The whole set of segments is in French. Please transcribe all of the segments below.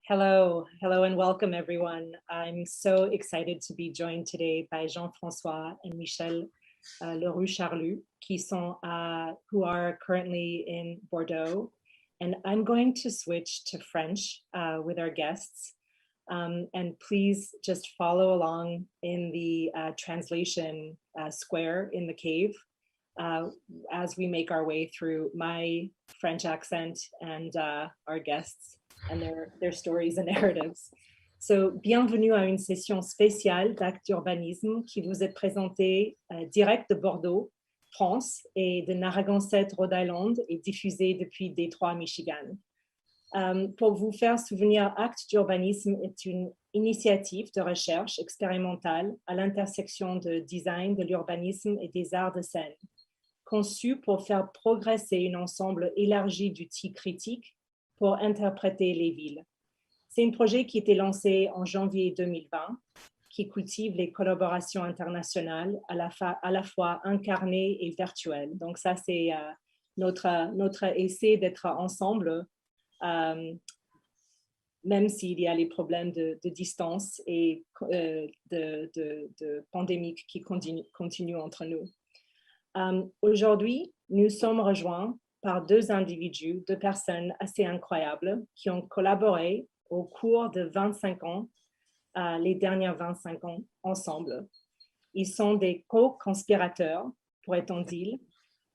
Hello, and welcome everyone. I'm so excited to be joined today by Jean-François and Michel Leroux-Charlus, who are currently in Bordeaux. And I'm going to switch to French with our guests. And please just follow along in the translation square in the cave as we make our way through my French accent and our guests and their stories and narratives. So, bienvenue à une session spéciale d'Actes d'Urbanisme qui vous est présentée direct de Bordeaux, France, et de Narragansett, Rhode Island, et diffusée depuis Détroit, Michigan. Pour vous faire souvenir, Actes d'Urbanisme est une initiative de recherche expérimentale à l'intersection de design, de l'urbanisme et des arts de scène, conçue pour faire progresser un ensemble élargi d'outils critiques pour interpréter les villes. C'est un projet qui a été lancé en janvier 2020, qui cultive les collaborations internationales à la fois incarnées et virtuelles. Donc ça, c'est notre essai d'être ensemble, même s'il y a les problèmes de distance et de pandémique qui continuent entre nous. Aujourd'hui, nous sommes rejoints par deux personnes assez incroyables qui ont collaboré au cours de 25 ans, les dernières 25 ans ensemble. Ils sont des co-conspirateurs, pourrait-on dire,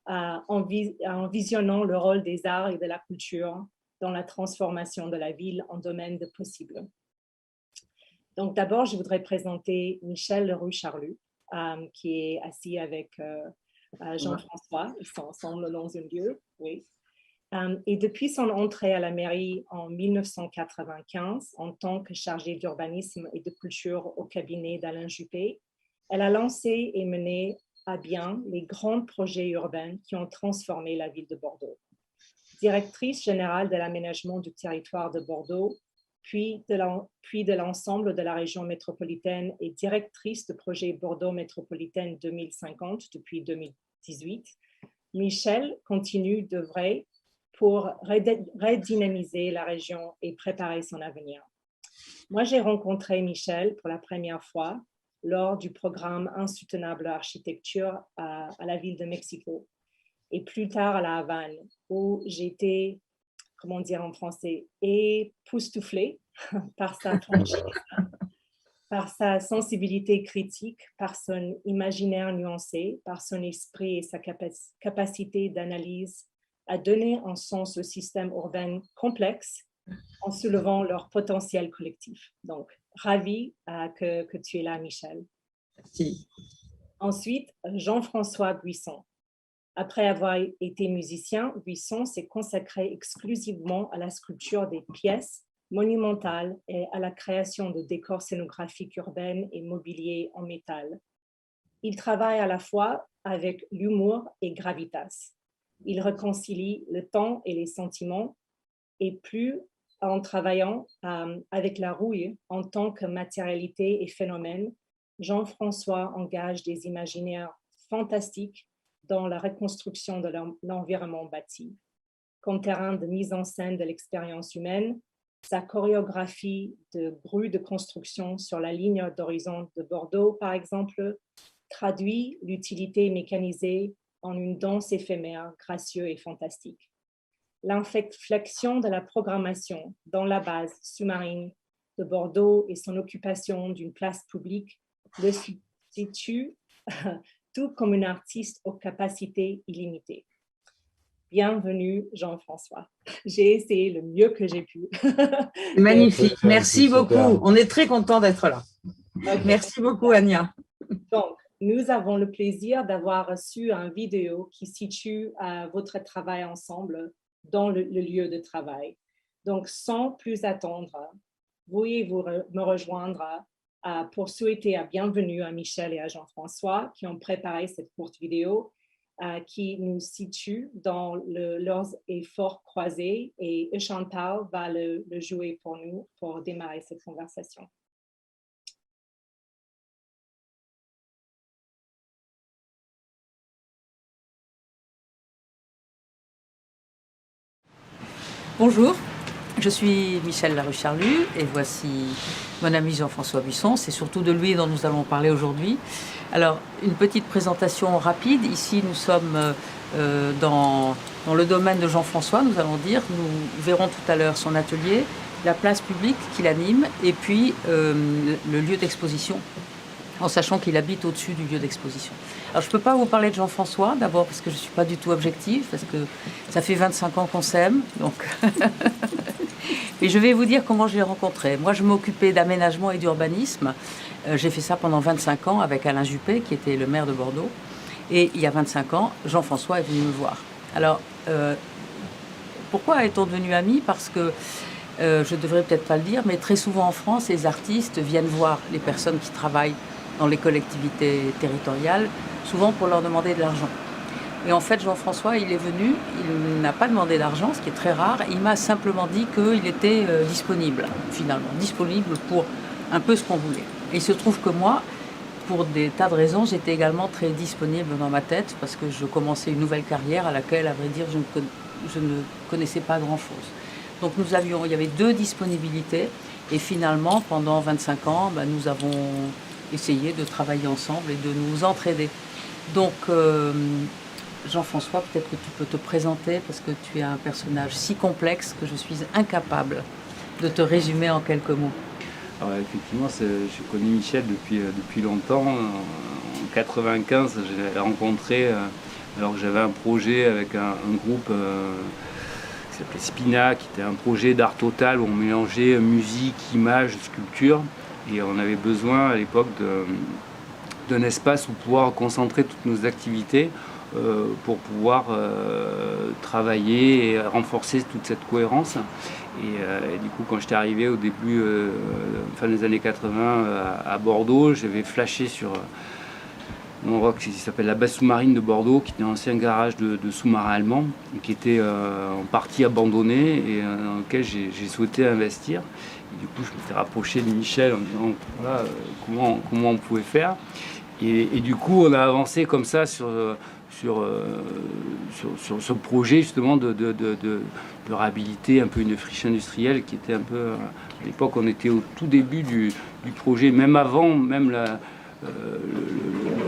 en visionnant le rôle des arts et de la culture dans la transformation de la ville en domaine de possible. Donc d'abord, je voudrais présenter Michel Leroux-Charlus, qui est assis avec Jean-François. Ils sont ensemble dans un lieu, oui. Et depuis son entrée à la mairie en 1995, en tant que chargée d'urbanisme et de culture au cabinet d'Alain Juppé, elle a lancé et mené à bien les grands projets urbains qui ont transformé la ville de Bordeaux. Directrice générale de l'aménagement du territoire de Bordeaux, puis de l'ensemble de la région métropolitaine et directrice de projet Bordeaux Métropolitaine 2050 depuis 2018, Michel continue d'œuvrer pour redynamiser la région et préparer son avenir. Moi, j'ai rencontré Michel pour la première fois lors du programme Insoutenable Architecture à la ville de Mexico et plus tard à la Havane, où j'étais, comment dire en français, époustouflée par sa franchise, par sa sensibilité critique, par son imaginaire nuancé, par son esprit et sa capacité d'analyse à donner un sens au système urbain complexe en soulevant leur potentiel collectif. Donc, ravi que tu es là, Michel. Merci. Ensuite, Jean-François Buisson. Après avoir été musicien, Buisson s'est consacré exclusivement à la sculpture des pièces monumentales et à la création de décors scénographiques urbains et mobiliers en métal. Il travaille à la fois avec l'humour et gravitas. Il réconcilie le temps et les sentiments, et plus en travaillant avec la rouille en tant que matérialité et phénomène, Jean-François engage des imaginaires fantastiques dans la reconstruction de l'environnement bâti. Comme terrain de mise en scène de l'expérience humaine, sa chorégraphie de grues de construction sur la ligne d'horizon de Bordeaux, par exemple, traduit l'utilité mécanisée en une danse éphémère, gracieuse et fantastique. L'inflexion de la programmation dans la base sous-marine de Bordeaux et son occupation d'une place publique le situe tout comme un artiste aux capacités illimitées. Bienvenue, Jean-François. J'ai essayé le mieux que j'ai pu. Magnifique, merci beaucoup. On est très content d'être là. Okay. Merci beaucoup, Anya. Donc, nous avons le plaisir d'avoir reçu une vidéo qui situe votre travail ensemble dans le lieu de travail. Donc, sans plus attendre, veuillez-vous me rejoindre pour souhaiter la bienvenue à Michel et à Jean-François qui ont préparé cette courte vidéo qui nous situe dans leurs efforts croisés, et Chantal va le jouer pour nous pour démarrer cette conversation. Bonjour, Je suis Michèle Larucharlu et voici mon ami Jean-François Buisson. C'est surtout de lui dont nous allons parler aujourd'hui. Alors, une petite présentation rapide. Ici, nous sommes dans le domaine de Jean-François, nous allons dire. Nous verrons tout à l'heure son atelier, la place publique qu'il anime et puis le lieu d'exposition, en sachant qu'il habite au-dessus du lieu d'exposition. Alors, je ne peux pas vous parler de Jean-François, d'abord parce que je ne suis pas du tout objective, parce que ça fait 25 ans qu'on s'aime, donc... Et je vais vous dire comment je l'ai rencontré. Moi, je m'occupais d'aménagement et d'urbanisme. J'ai fait ça pendant 25 ans avec Alain Juppé, qui était le maire de Bordeaux. Et il y a 25 ans, Jean-François est venu me voir. Alors, pourquoi est-on devenus amis? Parce que, je ne devrais peut-être pas le dire, mais très souvent en France, les artistes viennent voir les personnes qui travaillent dans les collectivités territoriales, souvent pour leur demander de l'argent. Et en fait, Jean-François, il est venu, il n'a pas demandé d'argent, ce qui est très rare. Il m'a simplement dit qu'il était disponible, finalement, disponible pour un peu ce qu'on voulait. Et il se trouve que moi, pour des tas de raisons, j'étais également très disponible dans ma tête, parce que je commençais une nouvelle carrière à laquelle, à vrai dire, je ne connaissais pas grand-chose. Donc il y avait deux disponibilités, et finalement, pendant 25 ans, nous avons essayé de travailler ensemble et de nous entraider. Donc... Jean-François, peut-être que tu peux te présenter parce que tu es un personnage si complexe que je suis incapable de te résumer en quelques mots. Alors, effectivement, je connais Michel depuis longtemps. En 95, je l'ai rencontré alors que j'avais un projet avec un groupe qui s'appelait Spina, qui était un projet d'art total où on mélangeait musique, images, sculpture. Et on avait besoin à l'époque d'un espace où pouvoir concentrer toutes nos activités. Pour pouvoir travailler et renforcer toute cette cohérence. Et du coup, quand j'étais arrivé au début, fin des années 80 à Bordeaux, j'avais flashé sur un endroit qui s'appelle la base sous-marine de Bordeaux, qui était un ancien garage de sous-marins allemands, qui était en partie abandonné et dans lequel j'ai souhaité investir. Et du coup, je m'étais rapproché de Michel en me disant voilà, comment on pouvait faire. Et du coup, on a avancé comme ça sur ce projet justement de réhabiliter un peu une friche industrielle qui était un peu... À l'époque, on était au tout début du projet, même avant, même le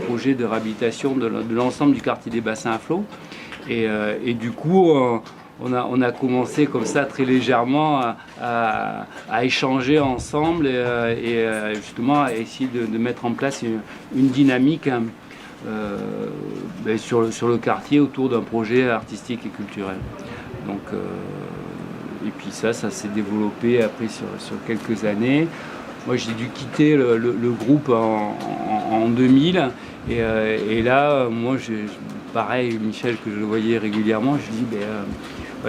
projet de réhabilitation de l'ensemble du quartier des bassins à flot. Et du coup, on a commencé comme ça très légèrement à échanger ensemble et justement à essayer de mettre en place une dynamique sur le quartier autour d'un projet artistique et culturel. Donc, et puis ça s'est développé après sur quelques années. Moi, j'ai dû quitter le groupe en 2000 et là, moi, pareil, Michel, que je voyais régulièrement, je dis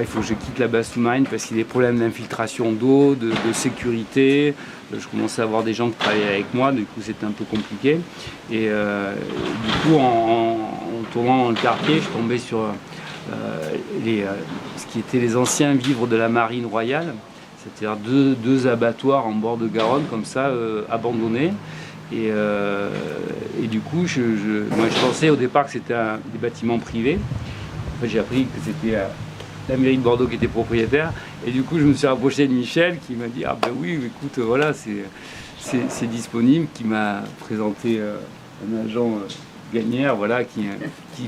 il faut que je quitte la base sous-marine parce qu'il y a des problèmes d'infiltration d'eau, de sécurité. Je commençais à avoir des gens qui travaillaient avec moi, du coup c'était un peu compliqué. Et du coup, en tournant dans le quartier, je tombais sur ce qui était les anciens vivres de la marine royale, c'est-à-dire deux abattoirs en bord de Garonne, comme ça, abandonnés. Et du coup, moi je pensais au départ que c'était des bâtiments privés. En fait, j'ai appris que c'était la mairie de Bordeaux qui était propriétaire. Et du coup, je me suis rapproché de Michel qui m'a dit « Ah ben oui, écoute, voilà, c'est disponible », qui m'a présenté un agent Gagnère, voilà, qui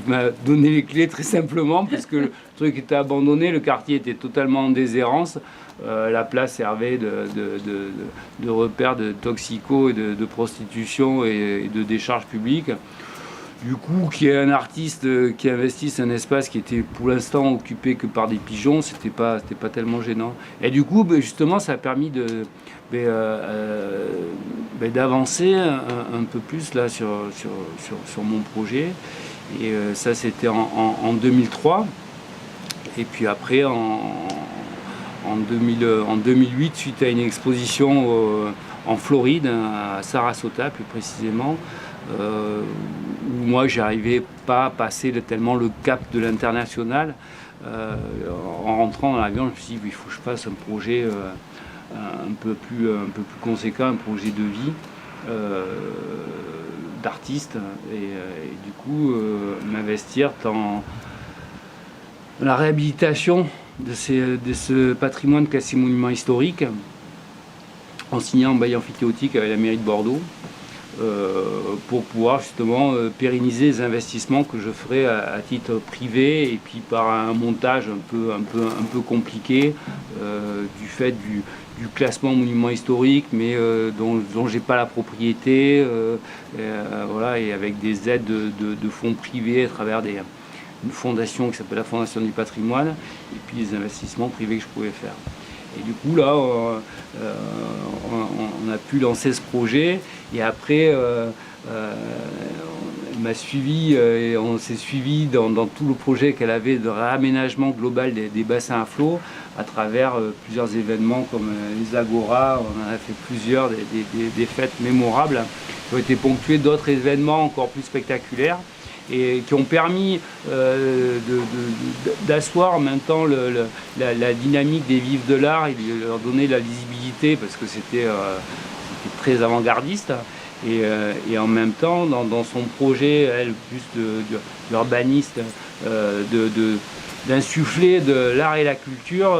m'a donné les clés très simplement, parce que le truc était abandonné, le quartier était totalement en déshérence. La place servait de repère de toxicos et de prostitution et de décharge publique. Du coup, qu'il y ait un artiste qui investisse un espace qui était pour l'instant occupé que par des pigeons, c'était pas tellement gênant. Et du coup, justement, ça a permis d'avancer un peu plus là sur mon projet. Et ça, c'était en 2003. Et puis après, en 2008, suite à une exposition en Floride, à Sarasota plus précisément, où moi j'arrivais pas à passer tellement le cap de l'international. En rentrant dans l'avion, je me suis dit il faut que je fasse un projet un peu plus conséquent, un projet de vie d'artiste et du coup m'investir dans la réhabilitation de ce patrimoine classé monument historique en signant un bail amphithéotique avec la mairie de Bordeaux pour pouvoir justement pérenniser les investissements que je ferai à titre privé et puis par un montage un peu compliqué du fait du classement monument historique mais dont j'ai pas la propriété voilà, et avec des aides de fonds privés à travers une fondation qui s'appelle la Fondation du patrimoine et puis des investissements privés que je pouvais faire. Et du coup, là, on a pu lancer ce projet. Et après, on m'a suivi et on s'est suivi dans tout le projet qu'elle avait de réaménagement global des bassins à flot à travers plusieurs événements comme les Agora. On en a fait plusieurs, des fêtes mémorables qui ont été ponctuées d'autres événements encore plus spectaculaires et qui ont permis d'asseoir en même temps la dynamique des Vives de l'art et de leur donner la lisibilité parce que c'était très avant-gardiste et en même temps dans son projet elle plus d'urbaniste d'insuffler de l'art et la culture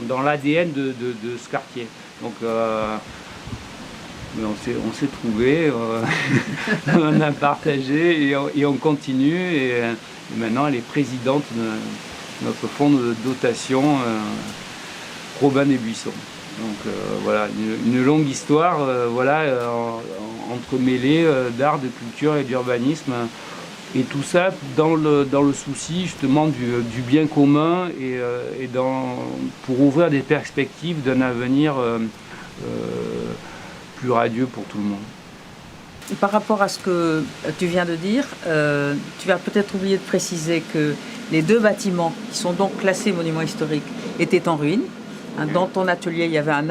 dans l'ADN de ce quartier. Donc mais on s'est trouvés, on a partagé et on continue. Et maintenant, elle est présidente de notre fonds de dotation Robin des Buissons. Donc voilà, une longue histoire voilà, entremêlée d'art, de culture et d'urbanisme. Et tout ça dans le souci justement du bien commun et pour ouvrir des perspectives d'un avenir plus radieux pour tout le monde. Par rapport à ce que tu viens de dire, tu vas peut-être oublier de préciser que les deux bâtiments qui sont donc classés monuments historiques étaient en ruine. Dans ton atelier, il y avait un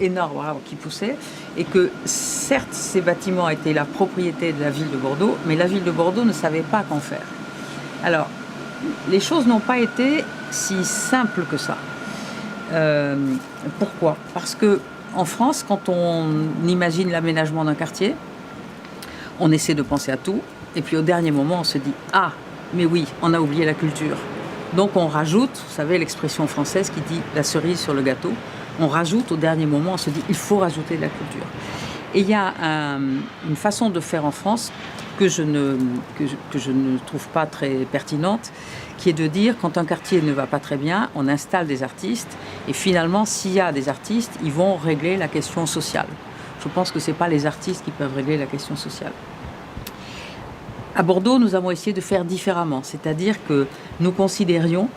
énorme arbre qui poussait et que certes ces bâtiments étaient la propriété de la ville de Bordeaux, mais la ville de Bordeaux ne savait pas qu'en faire. Alors, les choses n'ont pas été si simples que ça. Pourquoi ? Parce que en France, quand on imagine l'aménagement d'un quartier, on essaie de penser à tout, et puis au dernier moment, on se dit « Ah, mais oui, on a oublié la culture ». Donc on rajoute, vous savez l'expression française qui dit « la cerise sur le gâteau », on rajoute au dernier moment, on se dit « il faut rajouter de la culture ». Et il y a une façon de faire en France que je ne trouve pas très pertinente, qui est de dire quand un quartier ne va pas très bien, on installe des artistes et finalement s'il y a des artistes, ils vont régler la question sociale. Je pense que ce n'est pas les artistes qui peuvent régler la question sociale. À Bordeaux, nous avons essayé de faire différemment, c'est-à-dire que nous considérions,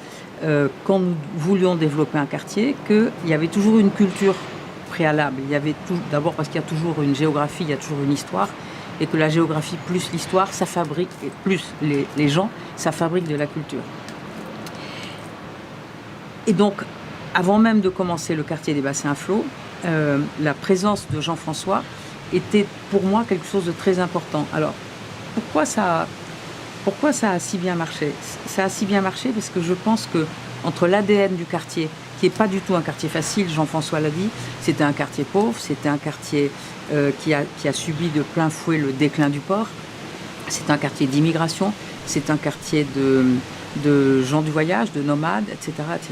quand nous voulions développer un quartier, qu'il y avait toujours une culture préalable. Il y avait d'abord parce qu'il y a toujours une géographie, il y a toujours une histoire, et que la géographie plus l'histoire, ça fabrique, plus les gens, ça fabrique de la culture. Et donc, avant même de commencer le quartier des bassins à flot, la présence de Jean-François était pour moi quelque chose de très important. Alors, pourquoi ça a si bien marché ? Ça a si bien marché parce que je pense que entre l'ADN du quartier, qui n'est pas du tout un quartier facile, Jean-François l'a dit, c'était un quartier pauvre, c'était un quartier qui a subi de plein fouet le déclin du port, c'est un quartier d'immigration, c'est un quartier de gens du voyage, de nomades, etc., etc.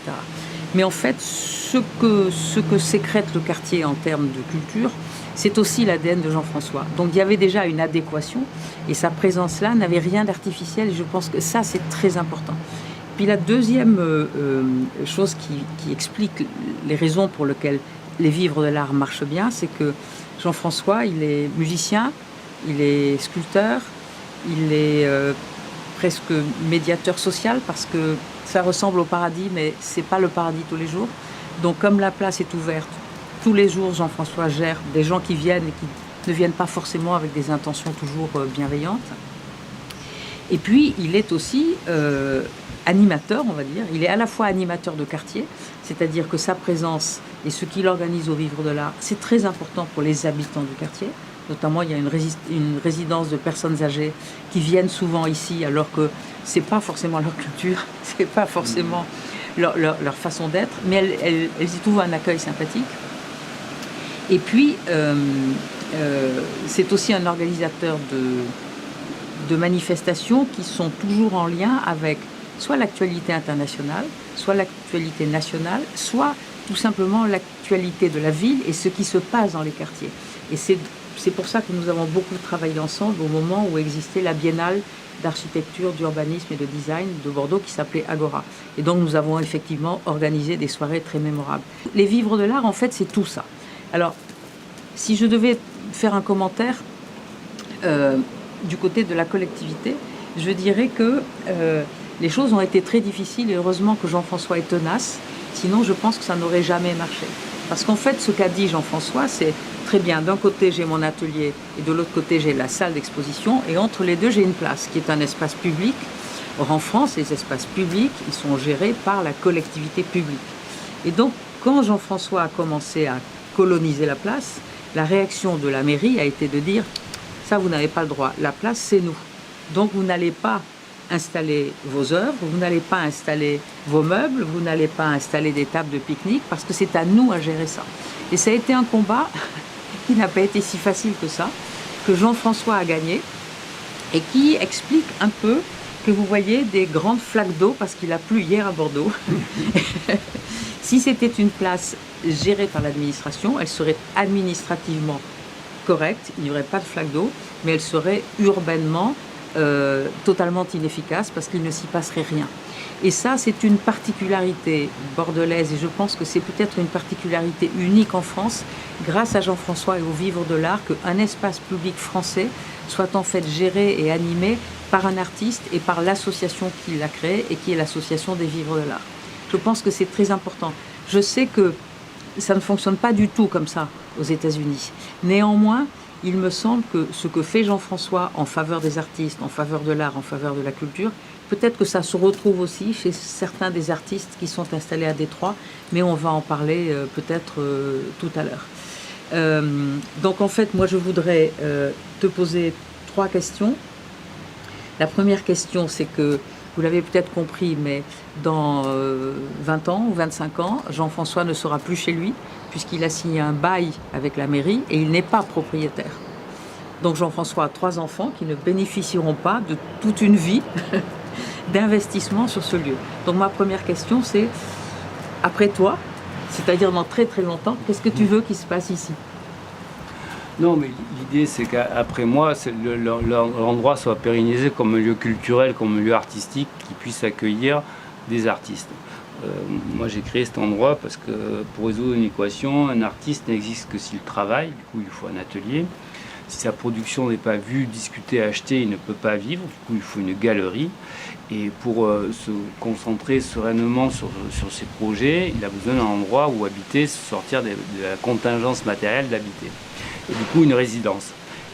Mais en fait, ce que sécrète le quartier en termes de culture, c'est aussi l'ADN de Jean-François. Donc il y avait déjà une adéquation et sa présence là n'avait rien d'artificiel et je pense que ça c'est très important. Puis la deuxième chose qui explique les raisons pour lesquelles les Vivres de l'Art marchent bien, c'est que Jean-François, il est musicien, il est sculpteur, il est presque médiateur social parce que ça ressemble au paradis, mais c'est pas le paradis tous les jours. Donc comme la place est ouverte, tous les jours Jean-François gère des gens qui viennent et qui ne viennent pas forcément avec des intentions toujours bienveillantes. Et puis il est aussi animateur, on va dire. Il est à la fois animateur de quartier, c'est-à-dire que sa présence et ce qu'il organise au Vivre de l'Art, c'est très important pour les habitants du quartier. Notamment, il y a une résidence de personnes âgées qui viennent souvent ici, alors que c'est pas forcément leur culture, c'est pas forcément leur façon d'être, mais elles y trouvent un accueil sympathique. Et puis, c'est aussi un organisateur de manifestations qui sont toujours en lien avec soit l'actualité internationale, soit l'actualité nationale, soit tout simplement l'actualité de la ville et ce qui se passe dans les quartiers. Et c'est pour ça que nous avons beaucoup travaillé ensemble au moment où existait la Biennale d'architecture, d'urbanisme et de design de Bordeaux qui s'appelait Agora. Et donc nous avons effectivement organisé des soirées très mémorables. Les vivres de l'art, en fait, c'est tout ça. Alors, si je devais faire un commentaire du côté de la collectivité, je dirais que les choses ont été très difficiles et heureusement que Jean-François est tenace, sinon je pense que ça n'aurait jamais marché. Parce qu'en fait, ce qu'a dit Jean-François, c'est très bien, d'un côté j'ai mon atelier et de l'autre côté j'ai la salle d'exposition et entre les deux j'ai une place qui est un espace public. Or en France, les espaces publics, ils sont gérés par la collectivité publique. Et donc, quand Jean-François a commencé à coloniser la place, la réaction de la mairie a été de dire « ça, vous n'avez pas le droit, la place, c'est nous. Donc, vous n'allez pas installer vos œuvres, vous n'allez pas installer vos meubles, vous n'allez pas installer des tables de pique-nique, parce que c'est à nous à gérer ça. » Et ça a été un combat qui n'a pas été si facile que ça, que Jean-François a gagné, et qui explique un peu que vous voyez des grandes flaques d'eau, parce qu'il a plu hier à Bordeaux. Si c'était une place gérée par l'administration, elle serait administrativement correcte, il n'y aurait pas de flaques d'eau, mais elle serait urbainement totalement inefficace parce qu'il ne s'y passerait rien. Et ça, c'est une particularité bordelaise et je pense que c'est peut-être une particularité unique en France, grâce à Jean-François et au Vivre de l'Art, qu'un espace public français soit en fait géré et animé par un artiste et par l'association qui l'a créé et qui est l'association des Vivres de l'Art. Je pense que c'est très important. Je sais que ça ne fonctionne pas du tout comme ça aux États-Unis. Néanmoins, il me semble que ce que fait Jean-François en faveur des artistes, en faveur de l'art, en faveur de la culture, peut-être que ça se retrouve aussi chez certains des artistes qui sont installés à Détroit, mais on va en parler peut-être tout à l'heure. Donc en fait, moi je voudrais te poser 3 questions. La première question, c'est que, vous l'avez peut-être compris, mais dans 20 ans ou 25 ans, Jean-François ne sera plus chez lui, puisqu'il a signé un bail avec la mairie et il n'est pas propriétaire. Donc Jean-François a 3 enfants qui ne bénéficieront pas de toute une vie d'investissement sur ce lieu. Donc ma première question, c'est, après toi, c'est-à-dire dans très très longtemps, qu'est-ce que tu veux qu'il se passe ici ? Non, mais l'idée, c'est qu'après moi, l'endroit soit pérennisé comme un lieu culturel, comme un lieu artistique qui puisse accueillir des artistes. Moi, j'ai créé cet endroit parce que pour résoudre une équation, un artiste n'existe que s'il travaille. Du coup, il faut un atelier. Si sa production n'est pas vue, discutée, achetée, il ne peut pas vivre. Du coup, il faut une galerie. Et pour se concentrer sereinement sur ses projets, il a besoin d'un endroit où habiter, sortir de la contingence matérielle d'habiter. Et du coup, une résidence.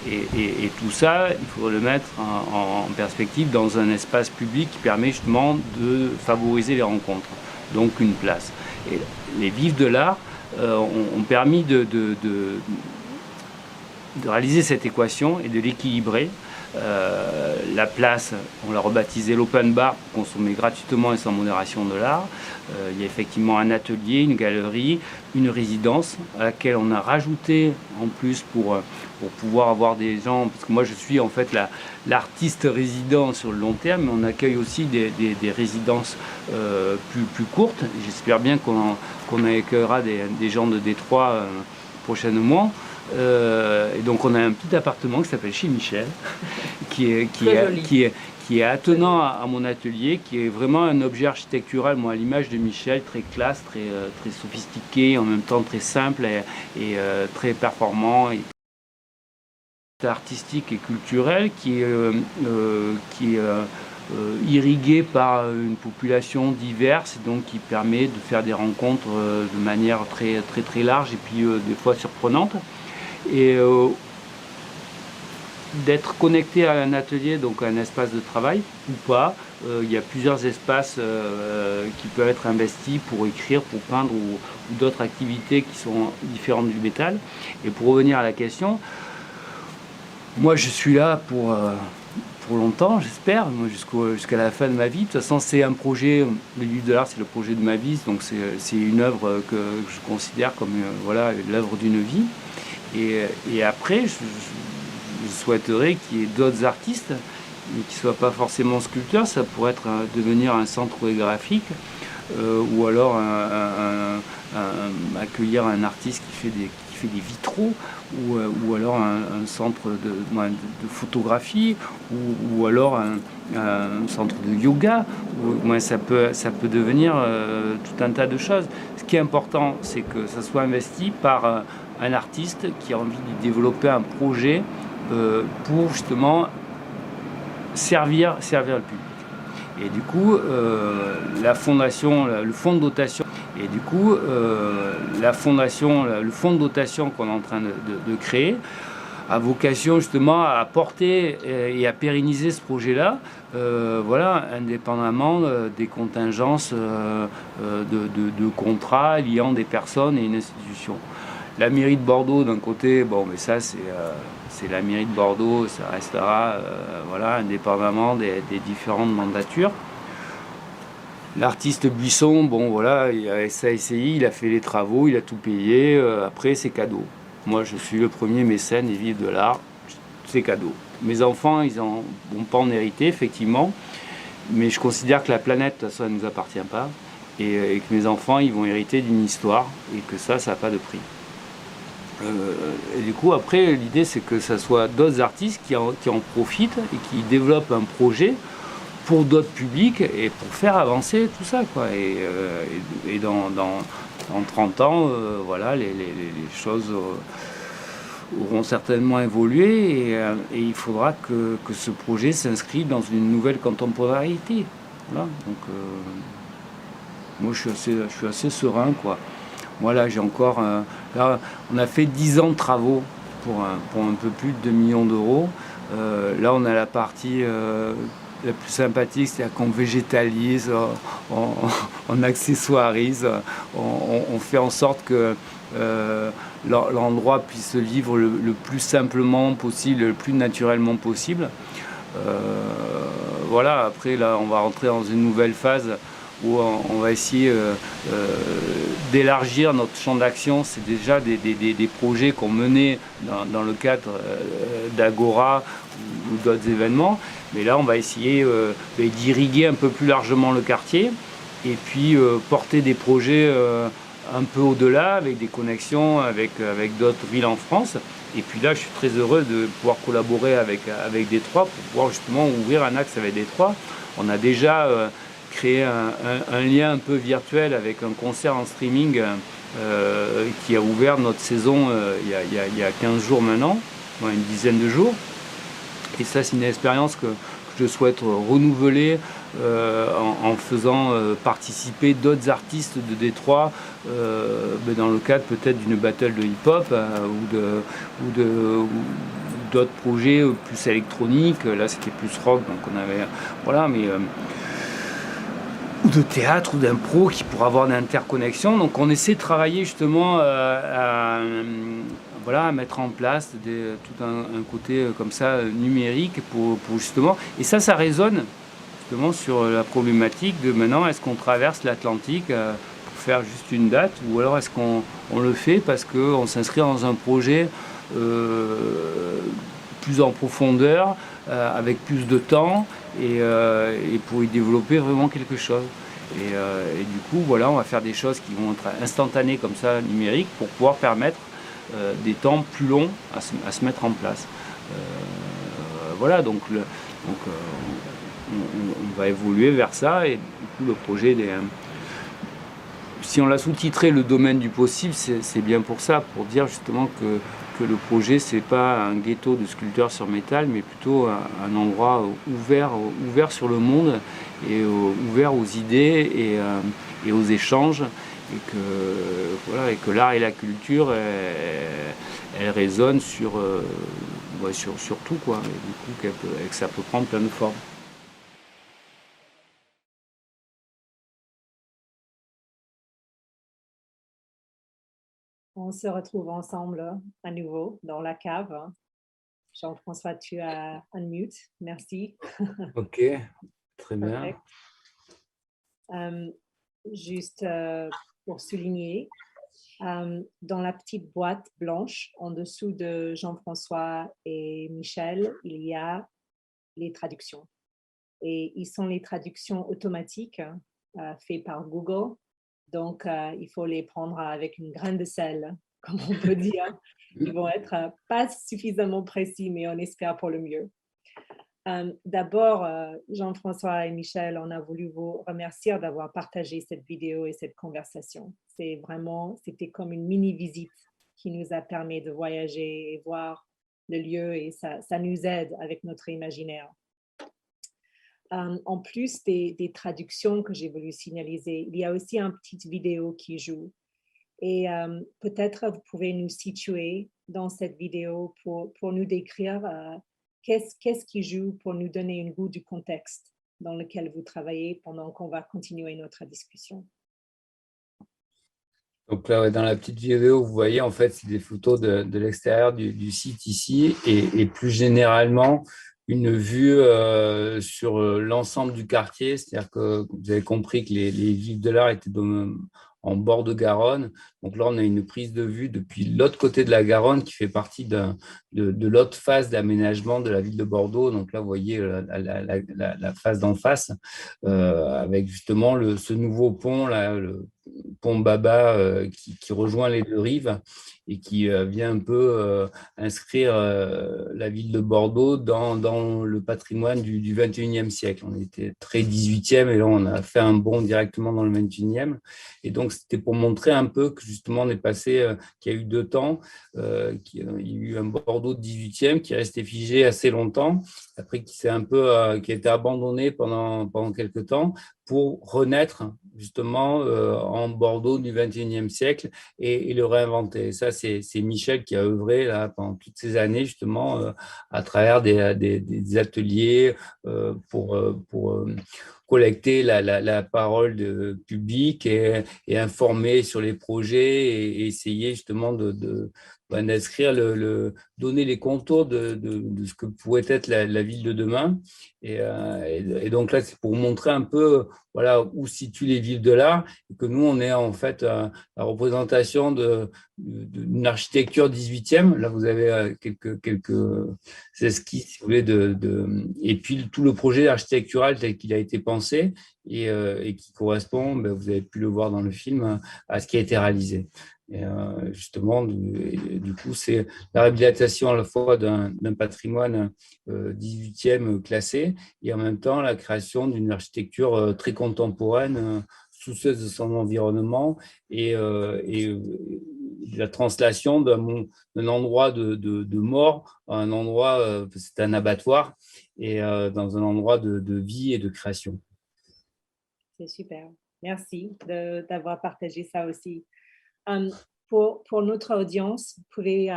Et tout ça, il faut le mettre en perspective dans un espace public qui permet justement de favoriser les rencontres. Donc une place. Et les Vivres de l'Art ont permis de réaliser cette équation et de l'équilibrer. La place, on l'a rebaptisée l'open bar pour consommer gratuitement et sans modération de l'art. Il y a effectivement un atelier, une galerie, une résidence à laquelle on a rajouté en plus pour pouvoir avoir des gens, parce que moi je suis en fait l'artiste résident sur le long terme, mais on accueille aussi des résidences plus courtes. J'espère bien qu'on accueillera des gens de Détroit prochainement. Et donc on a un petit appartement qui s'appelle Chez Michel, qui est attenant à mon atelier, qui est vraiment un objet architectural, moi à l'image de Michel, très classe, très sophistiqué, en même temps très simple et très performant, et artistique et culturel, qui est irrigué par une population diverse, et donc qui permet de faire des rencontres de manière très large et puis des fois surprenante. Et d'être connecté à un atelier, donc à un espace de travail ou pas. Il y a plusieurs espaces qui peuvent être investis pour écrire, pour peindre ou d'autres activités qui sont différentes du métal. Et pour revenir à la question, moi je suis là pour longtemps, j'espère, jusqu'à la fin de ma vie. De toute façon, c'est un projet, le Vivre de l'Art, c'est le projet de ma vie, donc c'est une œuvre que je considère comme l'œuvre d'une vie. Et après, je souhaiterais qu'il y ait d'autres artistes mais qui ne soit pas forcément sculpteur. Ça pourrait être devenir un centre chorégraphique, ou alors accueillir un artiste qui fait des vitraux, ou alors un centre de photographie, ou alors un centre de yoga. Ça peut devenir tout un tas de choses. Ce qui est important, c'est que ça soit investi par un artiste qui a envie de développer un projet pour justement servir le public. Et du coup, la fondation, le fonds de dotation, et du coup, la fondation, le fonds de dotation qu'on est en train de créer, a vocation justement à porter et à pérenniser ce projet-là, voilà, indépendamment des contingences de contrats liant des personnes et une institution. La mairie de Bordeaux, d'un côté, bon, mais ça, c'est la mairie de Bordeaux, ça restera, voilà, indépendamment des différentes mandatures. L'artiste Buisson, bon, voilà, ça a essayé, il a fait les travaux, il a tout payé, après, c'est cadeau. Moi, je suis le premier mécène et vive de l'art, c'est cadeau. Mes enfants, ils n'en vont pas en hériter, effectivement, mais je considère que la planète, de toute façon, elle ne nous appartient pas, et que mes enfants, ils vont hériter d'une histoire, et que ça n'a pas de prix. Et du coup, après, l'idée, c'est que ça soit d'autres artistes qui en profitent et qui développent un projet pour d'autres publics et pour faire avancer tout ça, quoi. Et dans 30 ans, voilà, les choses auront certainement évolué, et il faudra que ce projet s'inscrive dans une nouvelle contemporanéité. Voilà. Donc, moi, je suis assez serein, quoi. Voilà, j'ai encore... là, on a fait 10 ans de travaux pour un peu plus de 2 millions d'euros. Là, on a la partie la plus sympathique, c'est-à-dire qu'on végétalise, on accessoirise, on fait en sorte que l'endroit puisse vivre le plus simplement possible, le plus naturellement possible. Voilà, après, là, on va rentrer dans une nouvelle phase où on va essayer d'élargir notre champ d'action. C'est déjà des projets qu'on menait dans le cadre d'Agora ou d'autres événements. Mais là, on va essayer d'irriguer un peu plus largement le quartier et puis porter des projets un peu au-delà, avec des connexions avec d'autres villes en France. Et puis là, je suis très heureux de pouvoir collaborer avec Détroit pour pouvoir justement ouvrir un axe avec Détroit. On a déjà créé un lien un peu virtuel avec un concert en streaming qui a ouvert notre saison il y a 15 jours maintenant, une dizaine de jours. Et ça, c'est une expérience que je souhaite renouveler en faisant participer d'autres artistes de Détroit dans le cadre peut-être d'une battle de hip-hop ou d'autres projets plus électroniques. Là, c'était plus rock, donc on avait... Voilà, mais... ou de théâtre ou d'impro qui pourra avoir une interconnexion. Donc on essaie de travailler justement à mettre en place tout un côté comme ça numérique pour justement... Et ça résonne justement sur la problématique de maintenant, est-ce qu'on traverse l'Atlantique pour faire juste une date, ou alors est-ce qu'on le fait parce qu'on s'inscrit dans un projet plus en profondeur, avec plus de temps, et pour y développer vraiment quelque chose. Et du coup, voilà, on va faire des choses qui vont être instantanées comme ça, numériques, pour pouvoir permettre des temps plus longs à se mettre en place. Voilà, donc on va évoluer vers ça, et du coup, le projet, si on l'a sous-titré le domaine du possible, c'est bien pour ça, pour dire justement que le projet, c'est pas un ghetto de sculpteurs sur métal, mais plutôt un endroit ouvert sur le monde, et ouvert aux idées et aux échanges, et que l'art et la culture, elles résonnent sur tout, quoi, et du coup que ça peut prendre plein de formes. On se retrouve ensemble à nouveau dans la cave. Jean-François, tu as un mute. Merci. Ok, très bien. Juste pour souligner, dans la petite boîte blanche en dessous de Jean-François et Michel, il y a les traductions. Et ils sont les traductions automatiques faites par Google. Donc, il faut les prendre avec une graine de sel, comme on peut dire. Ils vont être pas suffisamment précis, mais on espère pour le mieux. D'abord, Jean-François et Michel, on a voulu vous remercier d'avoir partagé cette vidéo et cette conversation. C'était comme une mini-visite qui nous a permis de voyager et voir le lieu et ça nous aide avec notre imaginaire. En plus des traductions que j'ai voulu signaliser, il y a aussi une petite vidéo qui joue. Et peut-être vous pouvez nous situer dans cette vidéo pour nous décrire qu'est-ce qui joue pour nous donner un goût du contexte dans lequel vous travaillez pendant qu'on va continuer notre discussion. Donc là, dans la petite vidéo, vous voyez, en fait, c'est des photos de l'extérieur du site ici et plus généralement, une vue sur l'ensemble du quartier. C'est-à-dire que vous avez compris que les Vives de l'Art étaient en bord de Garonne. Donc là, on a une prise de vue depuis l'autre côté de la Garonne qui fait partie de l'autre phase d'aménagement de la ville de Bordeaux. Donc là, vous voyez la phase d'en face avec justement ce nouveau pont, là, le pont Baba qui rejoint les deux rives et qui vient un peu inscrire la ville de Bordeaux dans le patrimoine du 21e siècle. On était très 18e et là, on a fait un bond directement dans le 21e. Et donc, c'était pour montrer un peu que justement, on est passé, qu'il y a eu 2 temps, qu'il y a eu un Bordeaux 18e qui est resté figé assez longtemps, après qui a été abandonné pendant quelques temps pour renaître justement en Bordeaux du 21e siècle et le réinventer. Et ça, c'est Michel qui a œuvré là, pendant toutes ces années justement à travers des ateliers pour collecter la parole publique et informer sur les projets et essayer justement d'inscrire donner les contours de ce que pourrait être la ville de demain. Et donc là, c'est pour montrer un peu voilà, où situent les villes de l'art et que nous, on est en fait la représentation d'une architecture 18e. Là, vous avez quelques esquisses, si vous voulez, et puis tout le projet architectural tel qu'il a été pensé et qui correspond, vous avez pu le voir dans le film, à ce qui a été réalisé. Et justement, du coup, c'est la réhabilitation à la fois d'un patrimoine 18e classé et en même temps la création d'une architecture très contemporaine, soucieuse de son environnement et la translation d'un endroit de mort à un endroit, c'est un abattoir, et dans un endroit de vie et de création. C'est super. Merci d'avoir partagé ça aussi. Pour notre audience, vous pouvez,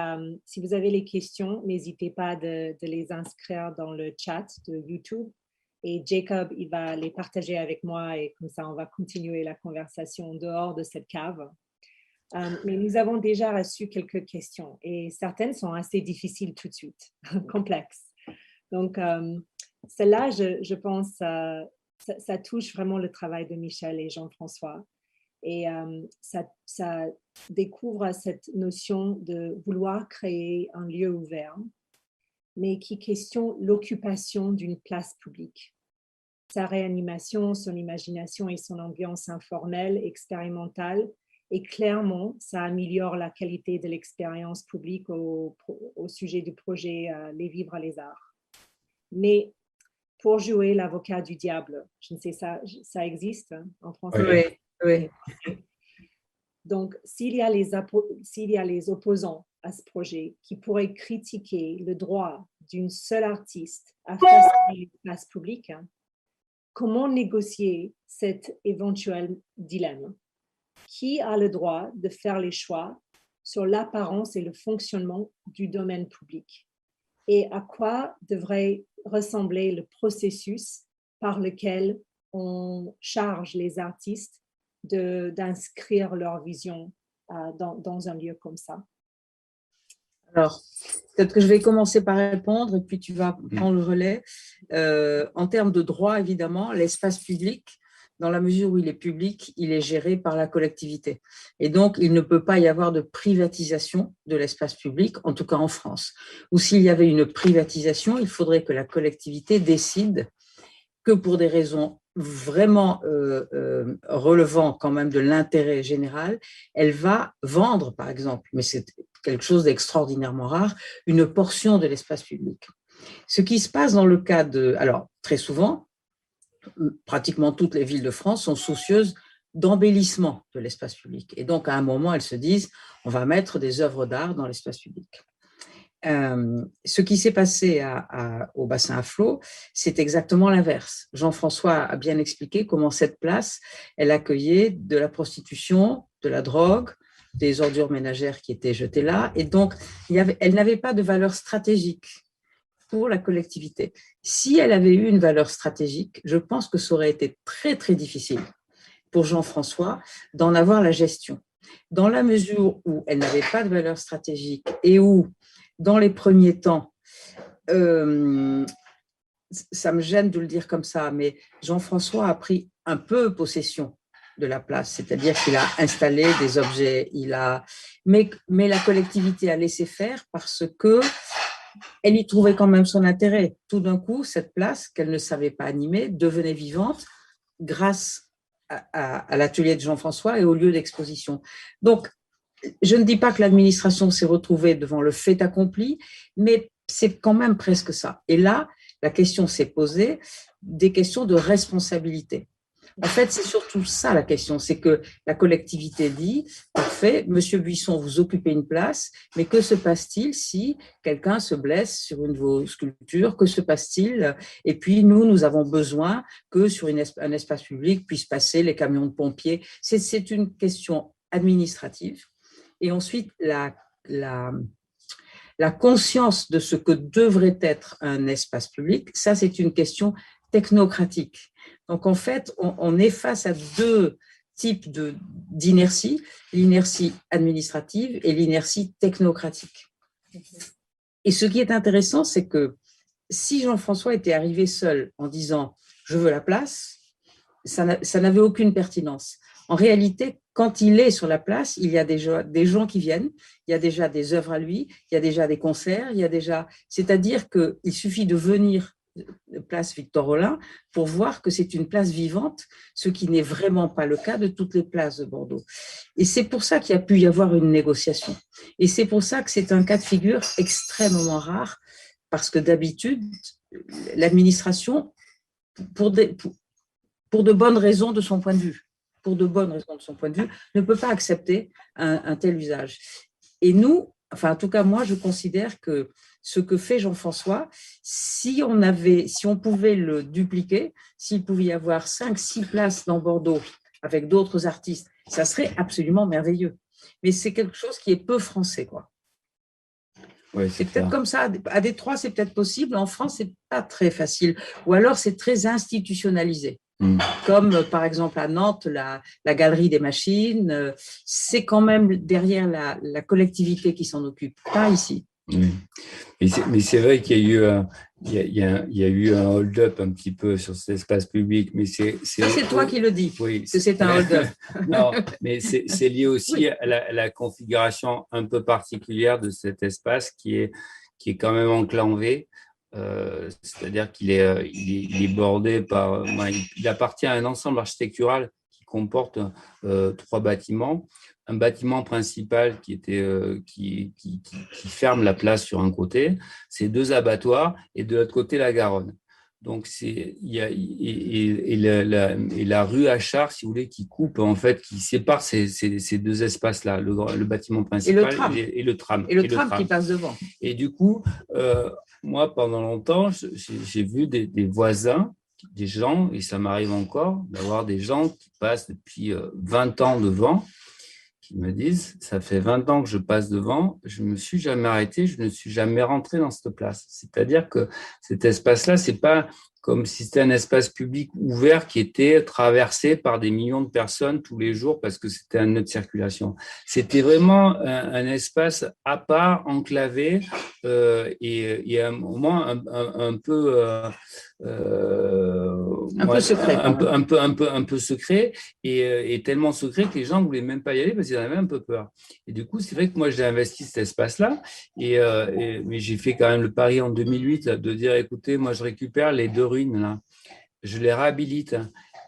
si vous avez les questions, n'hésitez pas de les inscrire dans le chat de YouTube. Et Jacob, il va les partager avec moi et comme ça, on va continuer la conversation dehors de cette cave. Mais nous avons déjà reçu quelques questions et certaines sont assez difficiles tout de suite, complexes. Donc, celle-là, je pense, ça touche vraiment le travail de Michel et Jean-François. Et ça découvre cette notion de vouloir créer un lieu ouvert, mais qui questionne l'occupation d'une place publique. Sa réanimation, son imagination et son ambiance informelle, expérimentale, et clairement, ça améliore la qualité de l'expérience publique au sujet du projet Les Vivres les Arts. Mais pour jouer l'avocat du diable, je ne sais, ça existe en français? Oui. Donc, s'il y a les opposants à ce projet qui pourraient critiquer le droit d'une seule artiste à façonner une place publique, comment négocier cet éventuel dilemme? Qui a le droit de faire les choix sur l'apparence et le fonctionnement du domaine public? Et à quoi devrait ressembler le processus par lequel on charge les artistes d'inscrire leur vision dans un lieu comme ça? Alors, peut-être que je vais commencer par répondre et puis tu vas prendre le relais. En termes de droit, évidemment, l'espace public dans la mesure où il est public, il est géré par la collectivité. Et donc, il ne peut pas y avoir de privatisation de l'espace public, en tout cas en France. Ou s'il y avait une privatisation, il faudrait que la collectivité décide que pour des raisons vraiment relevant quand même de l'intérêt général, elle va vendre, par exemple, mais c'est quelque chose d'extraordinairement rare, une portion de l'espace public. Ce qui se passe dans le cas de… Alors, très souvent, pratiquement toutes les villes de France sont soucieuses d'embellissement de l'espace public. Et donc, à un moment, elles se disent, on va mettre des œuvres d'art dans l'espace public. Ce qui s'est passé au bassin à flot, c'est exactement l'inverse. Jean-François a bien expliqué comment cette place, elle accueillait de la prostitution, de la drogue, des ordures ménagères qui étaient jetées là, et donc elle n'avait pas de valeur stratégique pour la collectivité. Si elle avait eu une valeur stratégique, je pense que ça aurait été très, très difficile pour Jean-François d'en avoir la gestion. Dans la mesure où elle n'avait pas de valeur stratégique et où, dans les premiers temps, ça me gêne de le dire comme ça, mais Jean-François a pris un peu possession de la place, c'est-à-dire qu'il a installé des objets, mais la collectivité a laissé faire parce que elle y trouvait quand même son intérêt. Tout d'un coup, cette place qu'elle ne savait pas animer devenait vivante grâce à l'atelier de Jean-François et au lieu d'exposition. Donc, je ne dis pas que l'administration s'est retrouvée devant le fait accompli, mais c'est quand même presque ça. Et là, la question s'est posée, des questions de responsabilité. En fait, c'est surtout ça la question, c'est que la collectivité dit, parfait, Monsieur Buisson, vous occupez une place, mais que se passe-t-il si quelqu'un se blesse sur une de vos sculptures? Que se passe-t-il? Et puis, nous avons besoin que sur un espace public puissent passer les camions de pompiers. C'est une question administrative. Et ensuite, la conscience de ce que devrait être un espace public, ça, c'est une question technocratique. Donc, en fait, on est face à deux types d'inertie, l'inertie administrative et l'inertie technocratique. Et ce qui est intéressant, c'est que si Jean-François était arrivé seul en disant « je veux la place », ça n'avait aucune pertinence. En réalité, quand il est sur la place, il y a déjà des gens qui viennent, il y a déjà des œuvres à lui, il y a déjà des concerts, c'est-à-dire qu'il suffit de venir place Victor-Rolin pour voir que c'est une place vivante, ce qui n'est vraiment pas le cas de toutes les places de Bordeaux. Et c'est pour ça qu'il y a pu y avoir une négociation. Et c'est pour ça que c'est un cas de figure extrêmement rare, parce que d'habitude, l'administration, pour de bonnes raisons de son point de vue, ne peut pas accepter un tel usage. Et nous, enfin en tout cas moi, je considère que ce que fait Jean-François, si on pouvait le dupliquer, s'il pouvait y avoir 5-6 places dans Bordeaux avec d'autres artistes, ça serait absolument merveilleux. Mais c'est quelque chose qui est peu français, quoi. Ouais, c'est peut-être comme ça, à Détroit, c'est peut-être possible, en France, c'est pas très facile. Ou alors, c'est très institutionnalisé. Comme par exemple à Nantes, la galerie des machines, c'est quand même derrière la collectivité qui s'en occupe, pas ici. Oui. Mais c'est vrai qu'il y a eu un hold-up un petit peu sur cet espace public. Mais c'est toi qui le dis, oui, que c'est un hold-up. Non, mais c'est lié aussi à la configuration un peu particulière de cet espace qui est quand même enclavé. C'est-à-dire qu'il est bordé par… il appartient à un ensemble architectural qui comporte 3 bâtiments. Un bâtiment principal qui ferme la place sur un côté, c'est 2 abattoirs et de l'autre côté la Garonne. Donc la rue Achard, si vous voulez, qui coupe en fait, qui sépare ces 2 espaces-là, le bâtiment principal et le tram. Et le tram qui passe devant. Et du coup, moi pendant longtemps, j'ai vu des voisins, des gens, et ça m'arrive encore d'avoir des gens qui passent depuis 20 ans devant, qui me disent, ça fait 20 ans que je passe devant, je ne me suis jamais arrêté, je ne suis jamais rentré dans cette place. C'est-à-dire que cet espace-là, c'est pas comme si c'était un espace public ouvert qui était traversé par des millions de personnes tous les jours parce que c'était un nœud de circulation. C'était vraiment un espace à part, enclavé, et à un moment un peu Un peu secret. un peu secret, et tellement secret que les gens ne voulaient même pas y aller parce qu'ils en avaient un peu peur. Et du coup, c'est vrai que moi, j'ai investi cet espace-là, mais j'ai fait quand même le pari en 2008 de dire, écoutez, moi, je récupère les 2 ruines, là, je les réhabilite,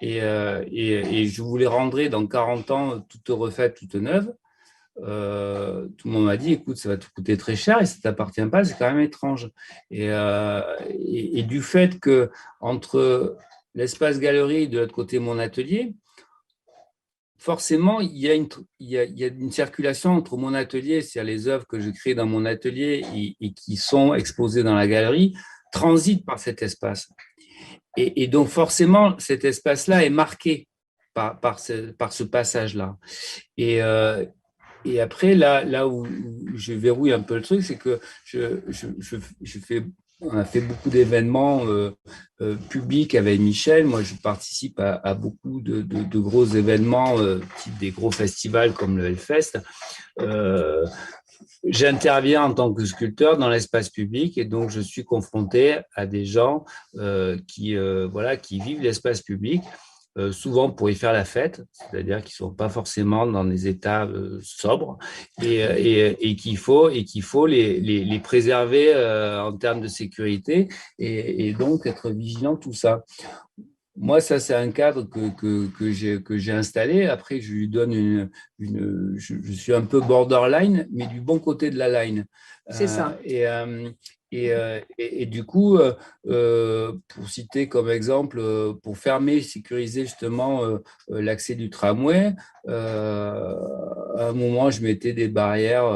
et je vous les rendrai dans 40 ans, toutes refaites, toutes neuves. Tout le monde m'a dit, écoute, ça va te coûter très cher et ça ne t'appartient pas, c'est quand même étrange. Et du fait que entre l'espace galerie de l'autre côté mon atelier, forcément, il y a une circulation entre mon atelier, c'est-à-dire les œuvres que je crée dans mon atelier et qui sont exposées dans la galerie, transitent par cet espace. Et donc, forcément, cet espace-là est marqué par ce passage-là. Et après, là où je verrouille un peu le truc, c'est que on a fait beaucoup d'événements publics avec Michel. Moi, je participe à beaucoup de gros événements, type des gros festivals comme le Hellfest. J'interviens en tant que sculpteur dans l'espace public et donc je suis confronté à des gens qui vivent l'espace public. Souvent pour y faire la fête, c'est-à-dire qu'ils ne sont pas forcément dans des états sobres et qu'il faut les préserver en termes de sécurité et donc être vigilant tout ça. Moi, ça, c'est un cadre que j'ai installé. Après, je lui donne je suis un peu borderline, mais du bon côté de la line. C'est ça. Et du coup, pour citer comme exemple, pour fermer et sécuriser justement l'accès du tramway, à un moment, je mettais des barrières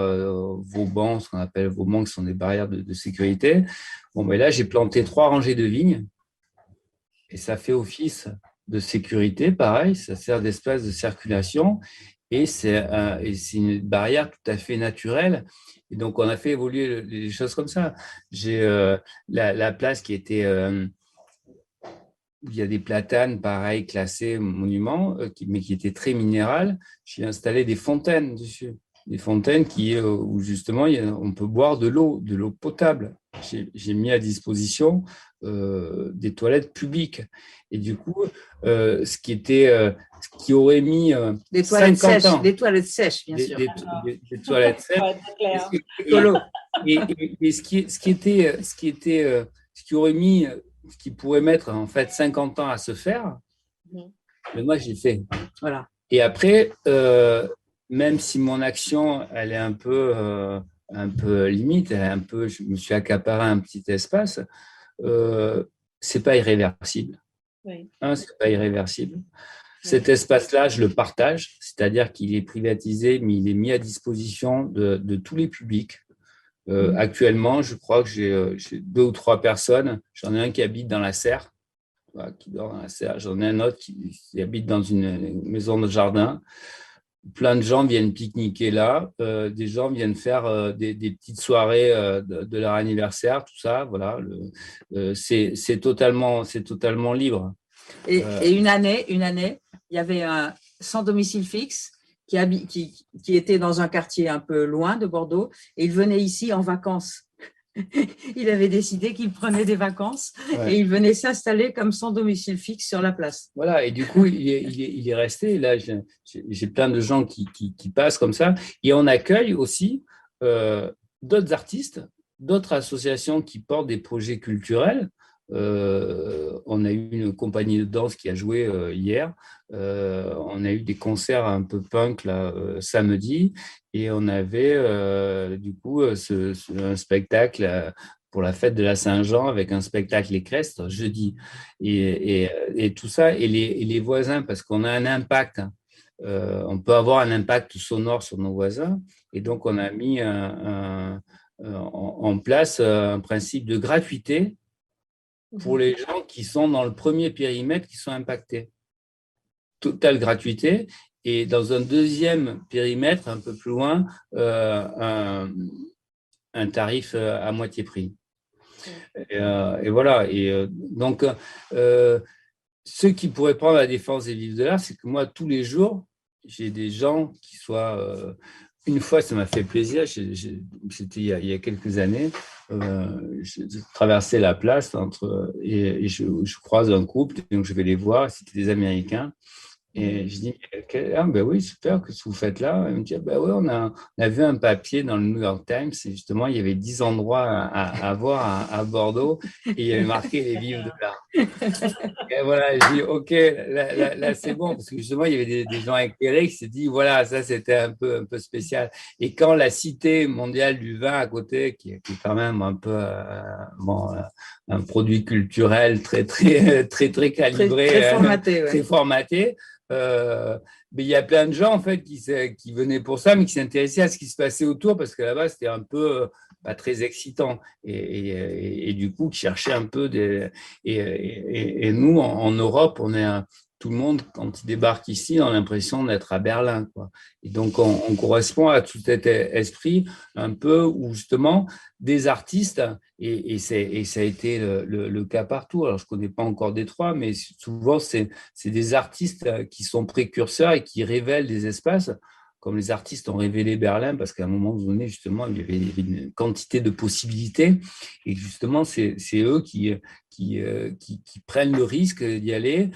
Vauban, ce qu'on appelle Vauban, qui sont des barrières de sécurité. Bon, mais là, j'ai planté 3 rangées de vignes et ça fait office de sécurité, pareil, ça sert d'espace de circulation et c'est une barrière tout à fait naturelle. Et donc, on a fait évoluer les choses comme ça. J'ai la place qui était où il y a des platanes, pareil, classés monument, mais qui étaient très minérales. J'ai installé des fontaines dessus. Des fontaines où justement on peut boire de l'eau potable. J'ai mis à disposition des toilettes publiques. Et du coup, ce qui aurait mis des toilettes 50 sèches, ans, des toilettes sèches, bien sûr. Des toilettes sèches. Et ce qui pourrait mettre en fait 50 ans à se faire, mais moi j'ai fait. Voilà. Et après, même si mon action elle est un peu limite, je me suis accaparé un petit espace, c'est pas irréversible. Oui. C'est pas irréversible. Cet espace-là, je le partage, c'est-à-dire qu'il est privatisé, mais il est mis à disposition de tous les publics. Actuellement, je crois que j'ai 2 ou 3 personnes. J'en ai un qui habite dans la serre, qui dort dans la serre. J'en ai un autre qui habite dans une maison de jardin. Plein de gens viennent pique-niquer là. Des gens viennent faire des petites soirées de leur anniversaire, tout ça. Voilà. C'est totalement libre. Et une année, il y avait un sans domicile fixe qui était dans un quartier un peu loin de Bordeaux et il venait ici en vacances. Il avait décidé qu'il prenait des vacances et il venait s'installer comme sans domicile fixe sur la place. Voilà, et du coup, il est resté. Là, j'ai plein de gens qui passent comme ça. Et on accueille aussi d'autres artistes, d'autres associations qui portent des projets culturels. On a eu une compagnie de danse qui a joué hier. On a eu des concerts un peu punk là, samedi. Et on avait du coup un spectacle pour la fête de la Saint-Jean avec un spectacle équestre jeudi. Et tout ça, et les voisins, parce qu'on a un impact, on peut avoir un impact sonore sur nos voisins. Et donc, on a mis en place un principe de gratuité pour les gens qui sont dans le premier périmètre qui sont impactés. Totale gratuité. Et dans un deuxième périmètre, un peu plus loin, un tarif à moitié prix. Et voilà. Et donc, ceux qui pourraient prendre la défense des livres de l'art, c'est que moi, tous les jours, j'ai des gens qui soient... une fois, ça m'a fait plaisir, c'était il y a quelques années, je traversais la place et je croise un couple, donc je vais les voir, c'était des Américains. Et je dis, ah ben oui, super, qu'est-ce que vous faites là? Il me dit, ben oui, on a vu un papier dans le New York Times, et justement, il y avait 10 endroits à voir à Bordeaux, et il y avait marqué les livres de l'art. Et voilà, je dis, OK, là, c'est bon, parce que justement, il y avait des gens éclairés qui s'est dit, voilà, ça, c'était un peu spécial. Et quand la Cité mondiale du vin à côté, qui est quand même un peu un produit culturel très calibré, Très formaté, ouais. très formaté, mais il y a plein de gens en fait qui venaient pour ça, mais qui s'intéressaient à ce qui se passait autour, parce que là-bas, c'était un peu pas très excitant. Et du coup, qui cherchaient un peu et nous, en Europe, tout le monde, quand il débarque ici, on a l'impression d'être à Berlin, quoi. Et donc, on correspond à tout cet esprit un peu où justement des artistes, et ça a été le cas partout. Alors, je ne connais pas encore Détroit, mais souvent, c'est des artistes qui sont précurseurs et qui révèlent des espaces, comme les artistes ont révélé Berlin, parce qu'à un moment donné, justement, il y avait une quantité de possibilités. Et justement, c'est eux qui prennent le risque d'y aller,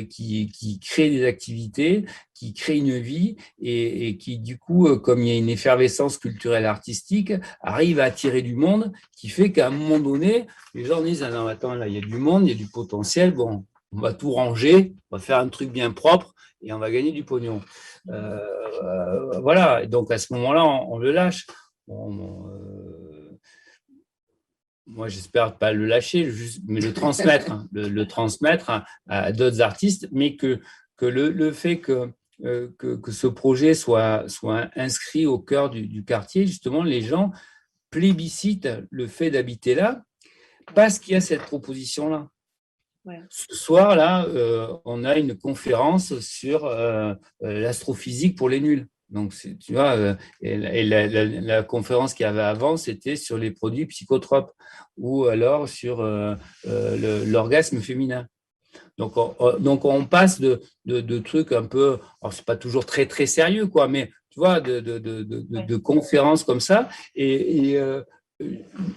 qui créent des activités, qui créent une vie et qui, du coup, comme il y a une effervescence culturelle artistique, arrivent à attirer du monde, qui fait qu'à un moment donné, les gens disent, ah non, attends, là, il y a du monde, il y a du potentiel, bon, on va tout ranger, on va faire un truc bien propre et on va gagner du pognon. Voilà, et donc à ce moment-là, on le lâche. Moi, j'espère pas le lâcher, mais le transmettre, le transmettre à d'autres artistes, mais que le fait que ce projet soit inscrit au cœur du quartier, justement, les gens plébiscitent le fait d'habiter là parce qu'il y a cette proposition-là. Ouais. Ce soir-là, on a une conférence sur l'astrophysique pour les nuls. Donc, tu vois, et la conférence qu'il y avait avant, c'était sur les produits psychotropes ou alors sur l'orgasme féminin. Donc, on passe de trucs un peu, alors c'est pas toujours très sérieux, quoi, mais tu vois, de conférences comme ça, et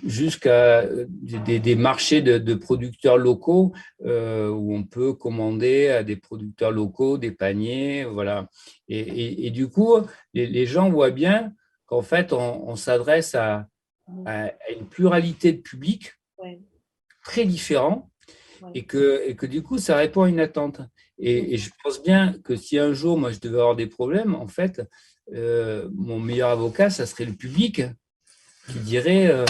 jusqu'à des marchés de producteurs locaux où on peut commander à des producteurs locaux des paniers, voilà. Et du coup, les gens voient bien qu'en fait, on s'adresse à une pluralité de publics très différents. Et que du coup, ça répond à une attente. Et je pense bien que si un jour, moi, je devais avoir des problèmes, en fait, mon meilleur avocat, ça serait le public qui dirait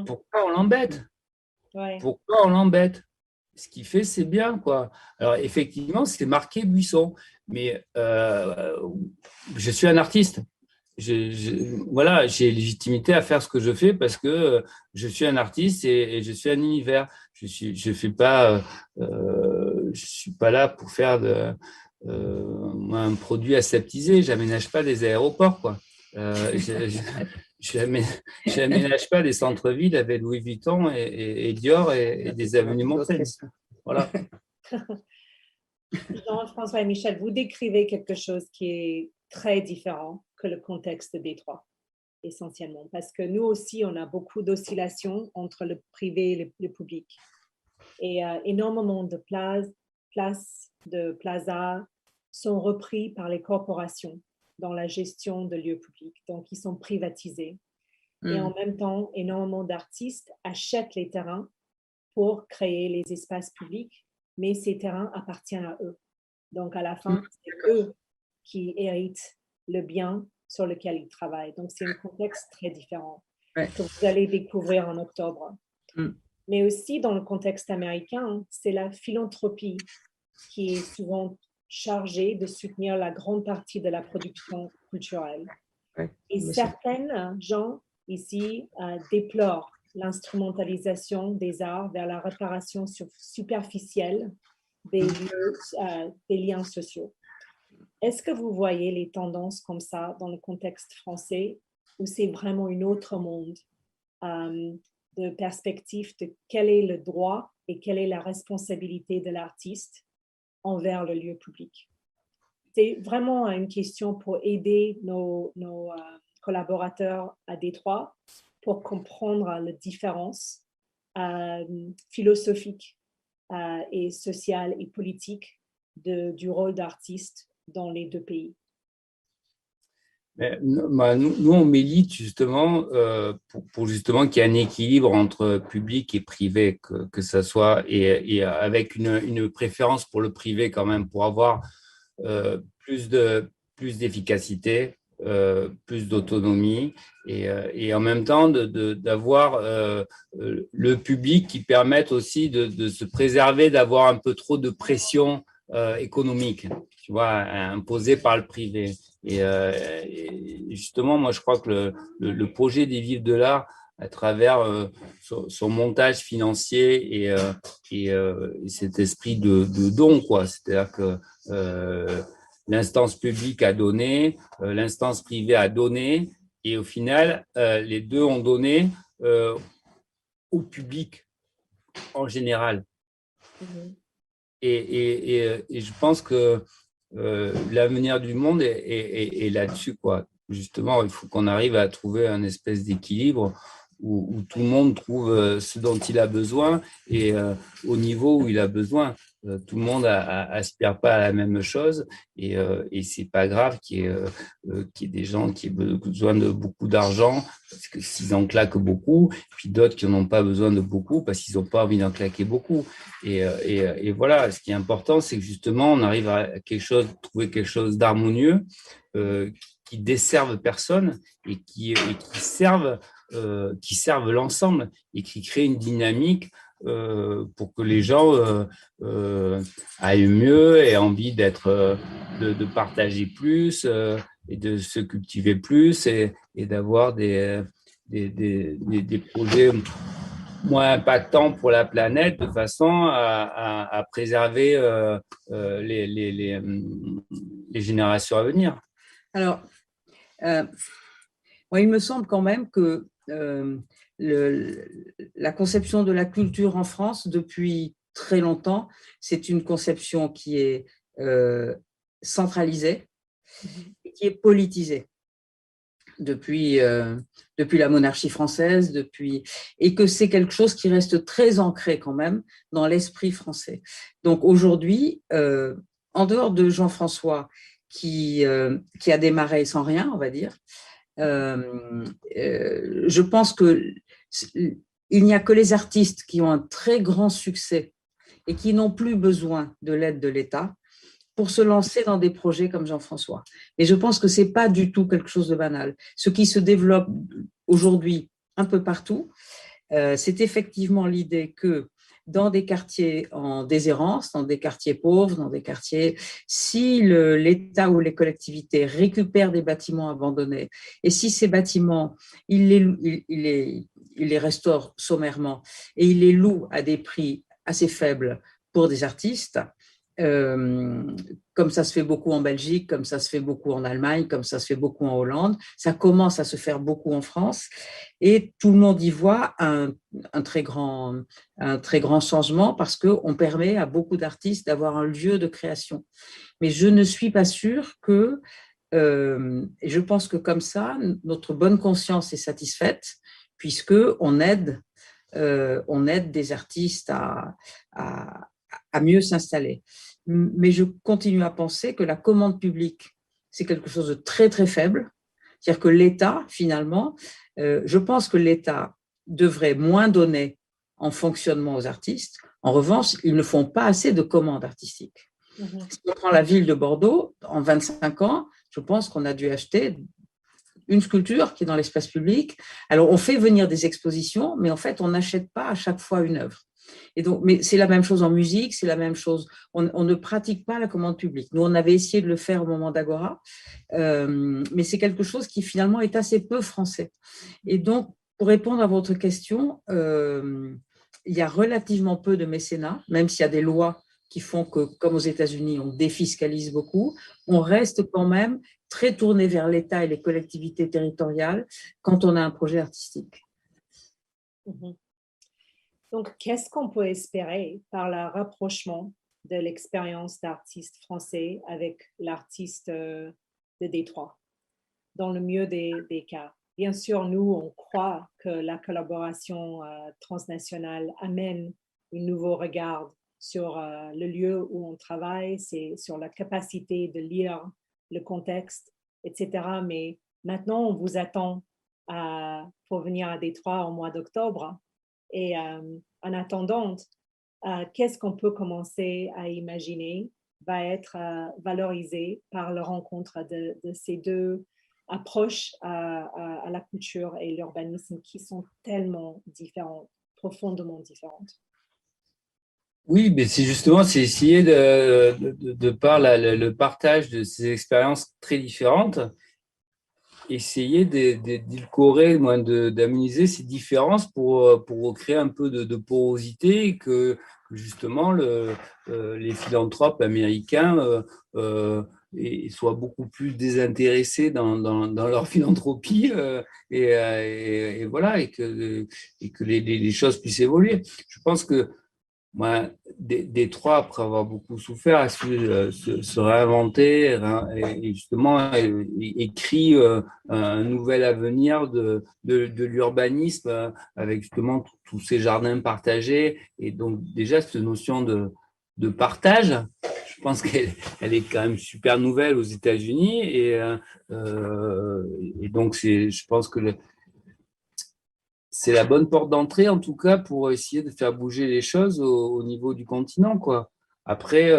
pourquoi on l'embête? Pourquoi on l'embête? Ce qu'il fait, c'est bien, quoi. Alors, effectivement, c'est marqué Buisson, mais je suis un artiste. Voilà, j'ai légitimité à faire ce que je fais parce que je suis un artiste et je suis un univers. Je suis pas là pour faire un produit aseptisé. J'aménage pas des aéroports, quoi. Je n'aménage pas des centres-villes avec Louis Vuitton et Dior et des avenues Montaigne. Voilà. Jean-François et Michel, vous décrivez quelque chose qui est très différent que le contexte de Détroit, essentiellement, parce que nous aussi, on a beaucoup d'oscillations entre le privé et le public. Et énormément de places, de plazas sont repris par les corporations dans la gestion de lieux publics, donc ils sont privatisés. Et en même temps, énormément d'artistes achètent les terrains pour créer les espaces publics, mais ces terrains appartiennent à eux. Donc, à la fin, c'est eux qui héritent le bien sur lequel ils travaillent. Donc, c'est un contexte très différent que vous allez découvrir en octobre. Mais aussi, dans le contexte américain, c'est la philanthropie qui est souvent chargée de soutenir la grande partie de la production culturelle. Et certains gens ici déplorent l'instrumentalisation des arts vers la réparation superficielle des liens sociaux. Est-ce que vous voyez les tendances comme ça dans le contexte français ou c'est vraiment un autre monde de perspective de quel est le droit et quelle est la responsabilité de l'artiste envers le lieu public. C'est vraiment une question pour aider nos collaborateurs à Détroit pour comprendre les différences philosophiques et sociales et politiques du rôle d'artiste dans les deux pays. Nous, on milite justement pour justement qu'il y ait un équilibre entre public et privé, que ça soit, et avec une préférence pour le privé quand même, pour avoir plus d'efficacité, plus d'autonomie, et en même temps d'avoir le public qui permette aussi de se préserver, d'avoir un peu trop de pression économique, tu vois, imposée par le privé. Et justement, moi, je crois que le projet des Vivres de l'Art, à travers son montage financier et cet esprit de don, quoi. C'est-à-dire que l'instance publique a donné, l'instance privée a donné, et au final, les deux ont donné au public en général. Mm-hmm. Et je pense que l'avenir du monde est là-dessus, quoi. Justement, il faut qu'on arrive à trouver un espèce d'équilibre où tout le monde trouve ce dont il a besoin et au niveau où il a besoin. Tout le monde aspire pas à la même chose et c'est pas grave qu'il y ait des gens qui aient besoin de beaucoup d'argent parce que s'ils en claquent beaucoup, puis d'autres qui n'en ont pas besoin de beaucoup parce qu'ils n'ont pas envie d'en claquer beaucoup. Et voilà, ce qui est important, c'est que justement, on arrive à trouver quelque chose d'harmonieux qui desserve personne et qui serve l'ensemble et qui crée une dynamique pour que les gens aillent mieux et aient envie de partager plus et de se cultiver plus et d'avoir des projets moins impactants pour la planète de façon à préserver les générations à venir. Alors, moi, il me semble quand même que la conception de la culture en France, depuis très longtemps, c'est une conception qui est centralisée et qui est politisée depuis la monarchie française, et que c'est quelque chose qui reste très ancré quand même dans l'esprit français. Donc aujourd'hui, en dehors de Jean-François, qui a démarré sans rien, on va dire, je pense qu'il n'y a que les artistes qui ont un très grand succès et qui n'ont plus besoin de l'aide de l'État pour se lancer dans des projets comme Jean-François. Et je pense que ce n'est pas du tout quelque chose de banal. Ce qui se développe aujourd'hui un peu partout, c'est effectivement l'idée que dans des quartiers en déshérence, dans des quartiers pauvres, dans des quartiers, si l'État ou les collectivités récupèrent des bâtiments abandonnés et si ces bâtiments, ils les restaurent sommairement et ils les louent à des prix assez faibles pour des artistes, comme ça se fait beaucoup en Belgique, comme ça se fait beaucoup en Allemagne, comme ça se fait beaucoup en Hollande, ça commence à se faire beaucoup en France et tout le monde y voit un très grand changement parce qu'on permet à beaucoup d'artistes d'avoir un lieu de création. Mais je ne suis pas sûre que, et je pense que comme ça, notre bonne conscience est satisfaite puisqu'on aide des artistes à mieux s'installer. Mais je continue à penser que la commande publique, c'est quelque chose de très, très faible. C'est-à-dire que l'État, finalement, je pense que l'État devrait moins donner en fonctionnement aux artistes. En revanche, ils ne font pas assez de commandes artistiques. Si on prend la ville de Bordeaux, en 25 ans, je pense qu'on a dû acheter une sculpture qui est dans l'espace public. Alors, on fait venir des expositions, mais en fait, on n'achète pas à chaque fois une œuvre. Et donc, mais c'est la même chose en musique, c'est la même chose. On ne pratique pas la commande publique. Nous, on avait essayé de le faire au moment d'Agora, mais c'est quelque chose qui finalement est assez peu français. Et donc, pour répondre à votre question, il y a relativement peu de mécénat, même s'il y a des lois qui font que, comme aux États-Unis, on défiscalise beaucoup, on reste quand même très tourné vers l'État et les collectivités territoriales quand on a un projet artistique. Mhm. Donc, qu'est-ce qu'on peut espérer par le rapprochement de l'expérience d'artiste français avec l'artiste de Détroit, dans le mieux des cas? Bien sûr, nous, on croit que la collaboration transnationale amène un nouveau regard sur le lieu où on travaille, c'est sur la capacité de lire le contexte, etc. Mais maintenant, on vous attend pour venir à Détroit au mois d'octobre. Et en attendant, qu'est-ce qu'on peut commencer à imaginer va être valorisé par la rencontre de ces deux approches à la culture et l'urbanisme qui sont tellement différentes, profondément différentes. Oui, mais c'est essayer de par le partage de ces expériences très différentes, essayer d'édulcorer, d'harmoniser ces différences pour créer un peu de porosité et que justement les philanthropes américains soient beaucoup plus désintéressés dans leur philanthropie et voilà, et que les choses puissent évoluer. Je pense que moi, Détroit, après avoir beaucoup souffert, a su se réinventer et justement écrit un nouvel avenir de l'urbanisme avec justement tous ces jardins partagés. Et donc déjà, cette notion de partage, je pense qu'elle est quand même super nouvelle aux États-Unis. Et donc, je pense que c'est la bonne porte d'entrée, en tout cas, pour essayer de faire bouger les choses au niveau du continent, quoi. Après,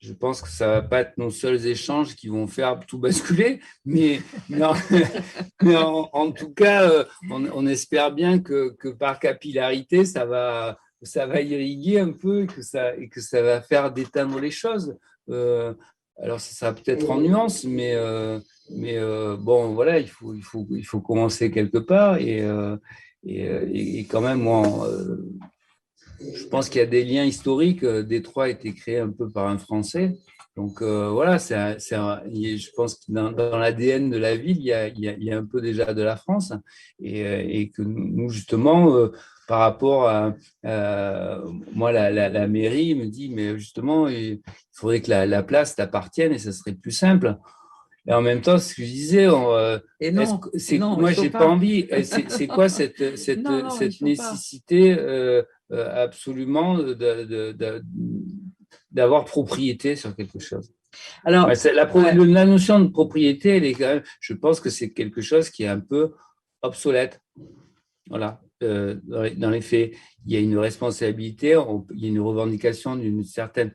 je pense que ça va pas être nos seuls échanges qui vont faire tout basculer, en tout cas, on espère bien que par capillarité, ça va irriguer un peu et que ça va faire déteindre les choses. Alors, ça va peut-être en nuance, mais bon, voilà, il faut commencer quelque part et quand même, moi, je pense qu'il y a des liens historiques. Détroit a été créé un peu par un Français. Donc voilà, je pense que dans l'ADN de la ville, il y a un peu déjà de la France. Et que nous, justement, par rapport moi, la mairie me dit, mais justement, il faudrait que la place t'appartienne et ça serait plus simple. Et en même temps, ce que je disais, moi, j'ai pas envie. C'est quoi cette nécessité absolument d'avoir propriété sur quelque chose? Alors, la notion de propriété, elle est quand même, je pense que c'est quelque chose qui est un peu obsolète. Voilà. Dans les faits, il y a une responsabilité, il y a une revendication d'une certaine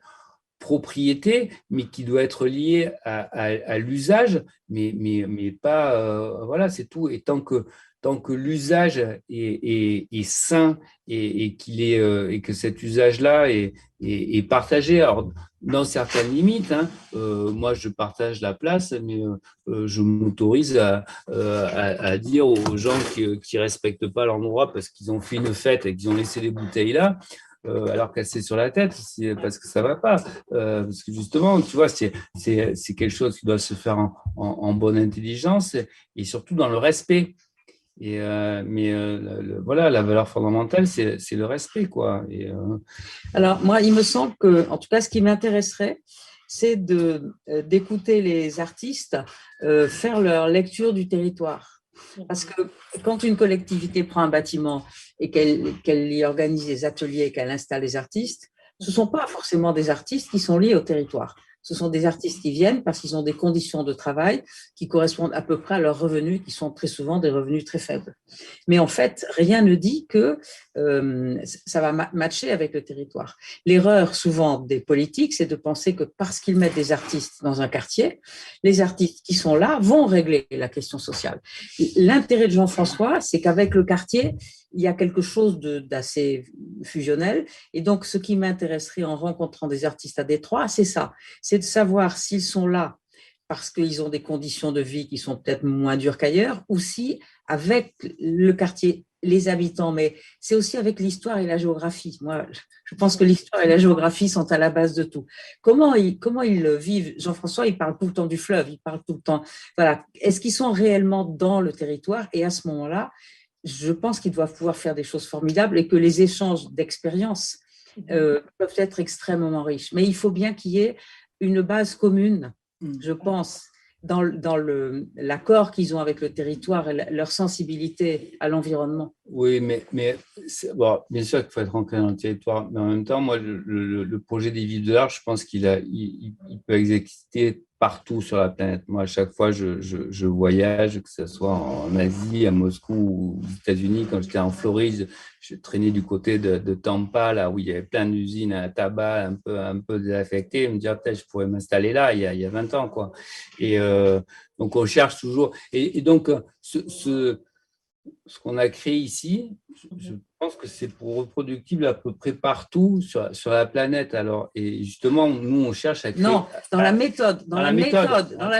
propriété, mais qui doit être liée à l'usage, mais pas, voilà, c'est tout. Et tant que l'usage est sain et que cet usage-là est partagé, alors dans certaines limites, hein, moi je partage la place, mais je m'autorise à dire aux gens qui respectent pas leur droit parce qu'ils ont fait une fête et qu'ils ont laissé les bouteilles là, alors casser sur la tête, parce que ça va pas. Parce que justement, tu vois, c'est quelque chose qui doit se faire en bonne intelligence et surtout dans le respect. Voilà, la valeur fondamentale, c'est le respect, quoi. Alors, moi, il me semble que, en tout cas, ce qui m'intéresserait, c'est d'écouter les artistes faire leur lecture du territoire. Parce que quand une collectivité prend un bâtiment et qu'elle y organise des ateliers et qu'elle installe les artistes, ce ne sont pas forcément des artistes qui sont liés au territoire. Ce sont des artistes qui viennent parce qu'ils ont des conditions de travail qui correspondent à peu près à leurs revenus, qui sont très souvent des revenus très faibles. Mais en fait, rien ne dit que ça va matcher avec le territoire. L'erreur souvent des politiques, c'est de penser que parce qu'ils mettent des artistes dans un quartier, les artistes qui sont là vont régler la question sociale. L'intérêt de Jean-François, c'est qu'avec le quartier, il y a quelque chose d'assez fusionnel. Et donc, ce qui m'intéresserait en rencontrant des artistes à Détroit, c'est ça. C'est de savoir s'ils sont là parce qu'ils ont des conditions de vie qui sont peut-être moins dures qu'ailleurs, ou si, avec le quartier, les habitants, mais c'est aussi avec l'histoire et la géographie. Moi, je pense que l'histoire et la géographie sont à la base de tout. Comment ils le vivent? Jean-François, il parle tout le temps du fleuve, il parle tout le temps. Voilà. Est-ce qu'ils sont réellement dans le territoire? Et à ce moment-là, je pense qu'ils doivent pouvoir faire des choses formidables et que les échanges d'expériences peuvent être extrêmement riches. Mais il faut bien qu'il y ait une base commune, je pense, dans l'accord qu'ils ont avec le territoire et leur sensibilité à l'environnement. Oui, mais bon, bien sûr qu'il faut être ancré dans le territoire, mais en même temps, moi, le projet des villes de l'art, je pense il peut exister partout sur la planète. Moi, à chaque fois, je voyage, que ce soit en Asie, à Moscou ou aux États-Unis. Quand j'étais en Floride, je traînais du côté de Tampa, là où il y avait plein d'usines à tabac un peu désaffectées. Je me disais, peut-être je pourrais m'installer là il y a 20 ans, quoi. Et donc, on cherche toujours. Et donc, ce qu'on a créé ici, je pense que c'est reproductible à peu près partout sur la planète. Alors, et justement, nous, on cherche à créer… Non, dans la méthode, dans la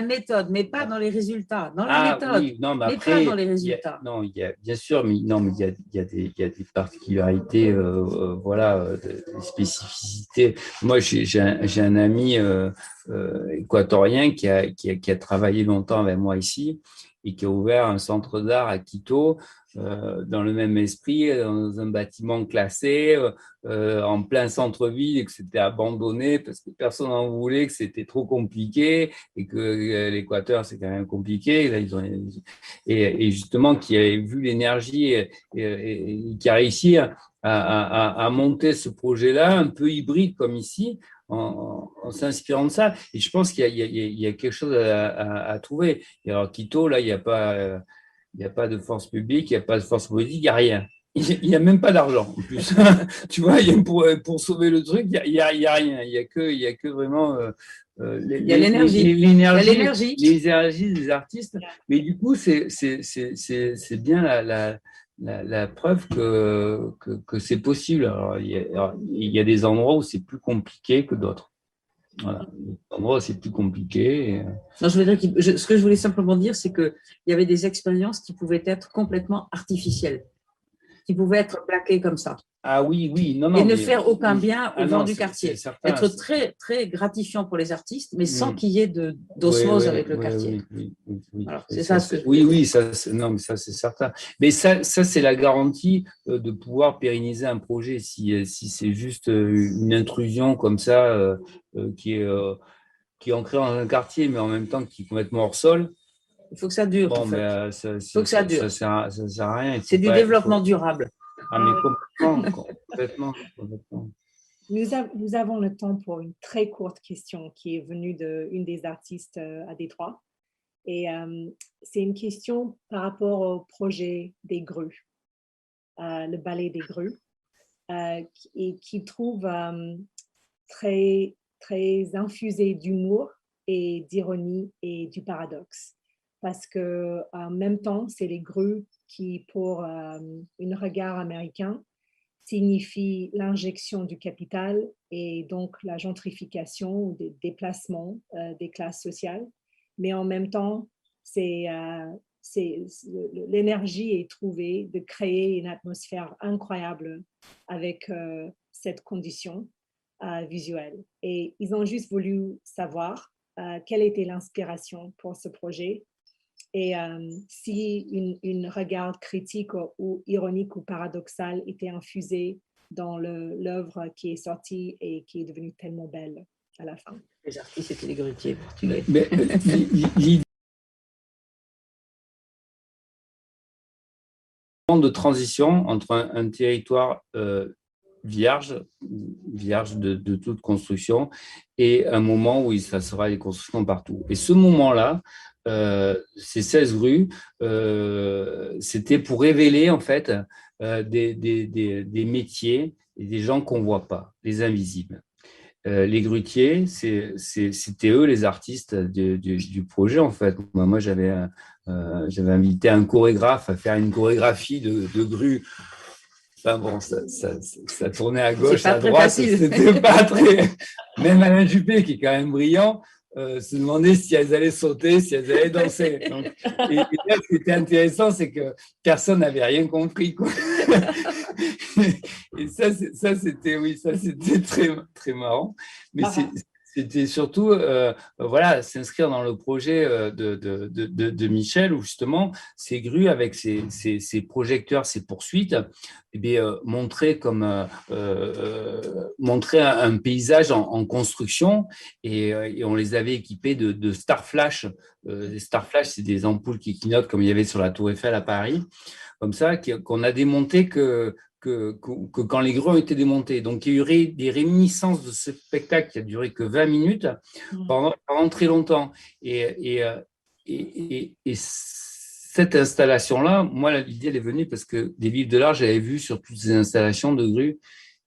méthode, mais pas dans les résultats. Dans la méthode, oui, non, mais après, pas dans les résultats. Il y a, bien sûr, mais non, mais il y a des particularités, voilà, des spécificités. Moi, j'ai un ami équatorien qui a travaillé longtemps avec moi ici et qui a ouvert un centre d'art à Quito, dans le même esprit, dans un bâtiment classé, en plein centre-ville, et que c'était abandonné parce que personne n'en voulait, que c'était trop compliqué et que l'Équateur, c'est quand même compliqué. Là, et justement, qui a vu l'énergie et qui a réussi à monter ce projet-là, un peu hybride comme ici, en s'inspirant de ça. Et je pense qu'il y a quelque chose à trouver. Et alors, Quito, là, il n'y a pas de force publique, il n'y a pas de force politique, il n'y a rien. Il n'y a même pas d'argent, en plus. Tu vois, pour sauver le truc, il n'y a rien. Il n'y a que vraiment… l'énergie. Les énergies des artistes. Mais du coup, c'est bien la preuve que c'est possible. Alors, il y a des endroits où c'est plus compliqué que d'autres. Voilà. Des endroits où c'est plus compliqué. Non, je veux dire ce que je voulais simplement dire, c'est qu'il y avait des expériences qui pouvaient être complètement artificielles, qui pouvaient être plaquées comme ça. Ah oui, non. Et ne faire aucun bien aux gens du quartier. Certain, être très, très gratifiant pour les artistes, mais sans qu'il y ait d'osmose avec le quartier. Oui, alors, c'est ça ce que je Oui, ça, mais ça, c'est certain. Mais ça c'est la garantie de pouvoir pérenniser un projet. Si c'est juste une intrusion comme ça, qui est ancrée dans un quartier, mais en même temps qui est complètement hors sol. Il faut que ça dure. Bon, en fait. mais il faut que ça dure. Ça sert à rien. C'est du développement durable. Ah, mais complètement. Nous avons le temps pour une très courte question qui est venue d'une des artistes à Détroit. Et c'est une question par rapport au projet des grues, le ballet des grues, et qui trouve très, très infusé d'humour et d'ironie et du paradoxe. Parce qu'en même temps, c'est les grues qui, pour un regard américain, signifie l'injection du capital et donc la gentrification ou des déplacements des classes sociales. Mais en même temps, l'énergie est trouvée de créer une atmosphère incroyable avec cette condition visuelle. Et ils ont juste voulu savoir quelle était l'inspiration pour ce projet. Et si une regard critique ou ironique ou paradoxal était infusé dans l'œuvre qui est sortie et qui est devenue tellement belle à la fin. Les artistes étaient les grutiers portugais. L'idée de transition entre un territoire vierge de toute construction et un moment où ça sera des constructions partout. Et ce moment-là, ces 16 rues, c'était pour révéler en fait des métiers et des gens qu'on ne voit pas, les invisibles. Les grutiers, c'était eux les artistes du projet en fait. Moi, j'avais invité un chorégraphe à faire une chorégraphie de grue. Enfin bon, ça tournait à gauche, à droite, c'était pas très… Même Alain Juppé, qui est quand même brillant, se demandait si elles allaient sauter, si elles allaient danser. Donc, et là, ce qui était intéressant, c'est que personne n'avait rien compris, quoi. Et ça, c'était très, très marrant. Mais c'était surtout voilà, s'inscrire dans le projet de Michel, où justement ces grues avec ces projecteurs, ces poursuites, eh bien, montrer un paysage en construction, et on les avait équipés de Star Flash. Les Star Flash, c'est des ampoules qui clignotent comme il y avait sur la Tour Eiffel à Paris, comme ça, qu'on a démonté que quand les grues ont été démontées. Donc, il y a eu des réminiscences de ce spectacle qui a duré que 20 minutes pendant très longtemps. Et cette installation-là, moi, l'idée, elle est venue parce que des livres de l'art, j'avais vu sur toutes ces installations de grues,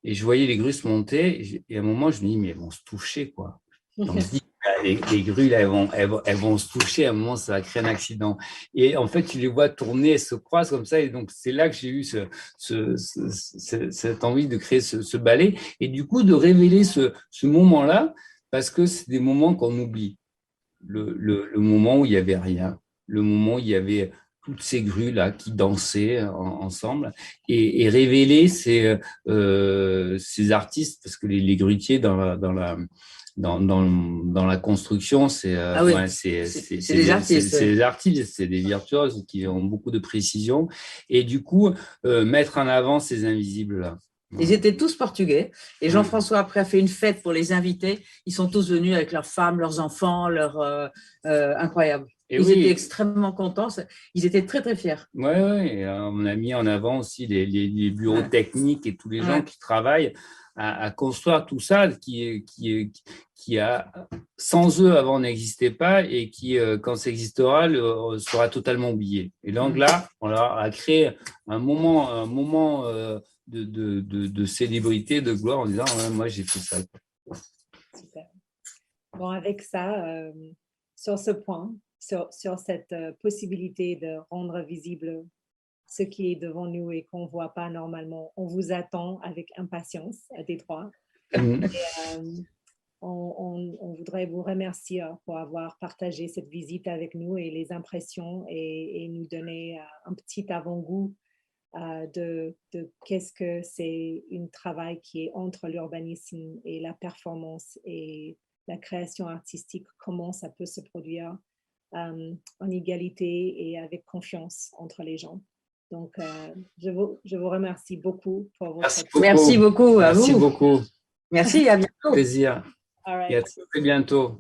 et je voyais les grues se monter, et à un moment, je me dis, mais elles vont se toucher, quoi. Et on se dit, les grues, là, elles vont se toucher, à un moment, ça va créer un accident. Et en fait, tu les vois tourner, elles se croisent comme ça. Et donc, c'est là que j'ai eu cette envie de créer ce ballet. Et du coup, de révéler ce moment-là, parce que c'est des moments qu'on oublie. Le moment où il n'y avait rien, le moment où il y avait toutes ces grues-là qui dansaient ensemble, et révéler ces artistes, parce que les grutiers dans la construction, c'est des artistes. C'est des artistes, c'est des virtuoses qui ont beaucoup de précision, et du coup, mettre en avant ces invisibles-là. Ils étaient tous portugais, et Jean-François après a fait une fête pour les invités. Ils sont tous venus avec leurs femmes, leurs enfants, incroyable. Ils étaient extrêmement contents, ils étaient très très fiers. Oui, on a mis en avant aussi les bureaux techniques et tous les gens qui travaillent à construire tout ça, qui a, sans eux avant n'existait pas, et qui, quand ça existera, sera totalement oublié. Et donc là, on a créé un moment de célébrité, de gloire, en disant moi j'ai fait ça. Super. Bon, avec ça, sur ce point, sur cette possibilité de rendre visible ce qui est devant nous et qu'on ne voit pas normalement, on vous attend avec impatience à Détroit. Et, on voudrait vous remercier pour avoir partagé cette visite avec nous et les impressions, et nous donner un petit avant-goût de qu'est-ce que c'est un travail qui est entre l'urbanisme et la performance et la création artistique, comment ça peut se produire en égalité et avec confiance entre les gens. Donc, je vous remercie beaucoup pour votre Merci beaucoup. Merci beaucoup à vous. Merci beaucoup. Merci, à bientôt. Plaisir. All right. Et à très bientôt.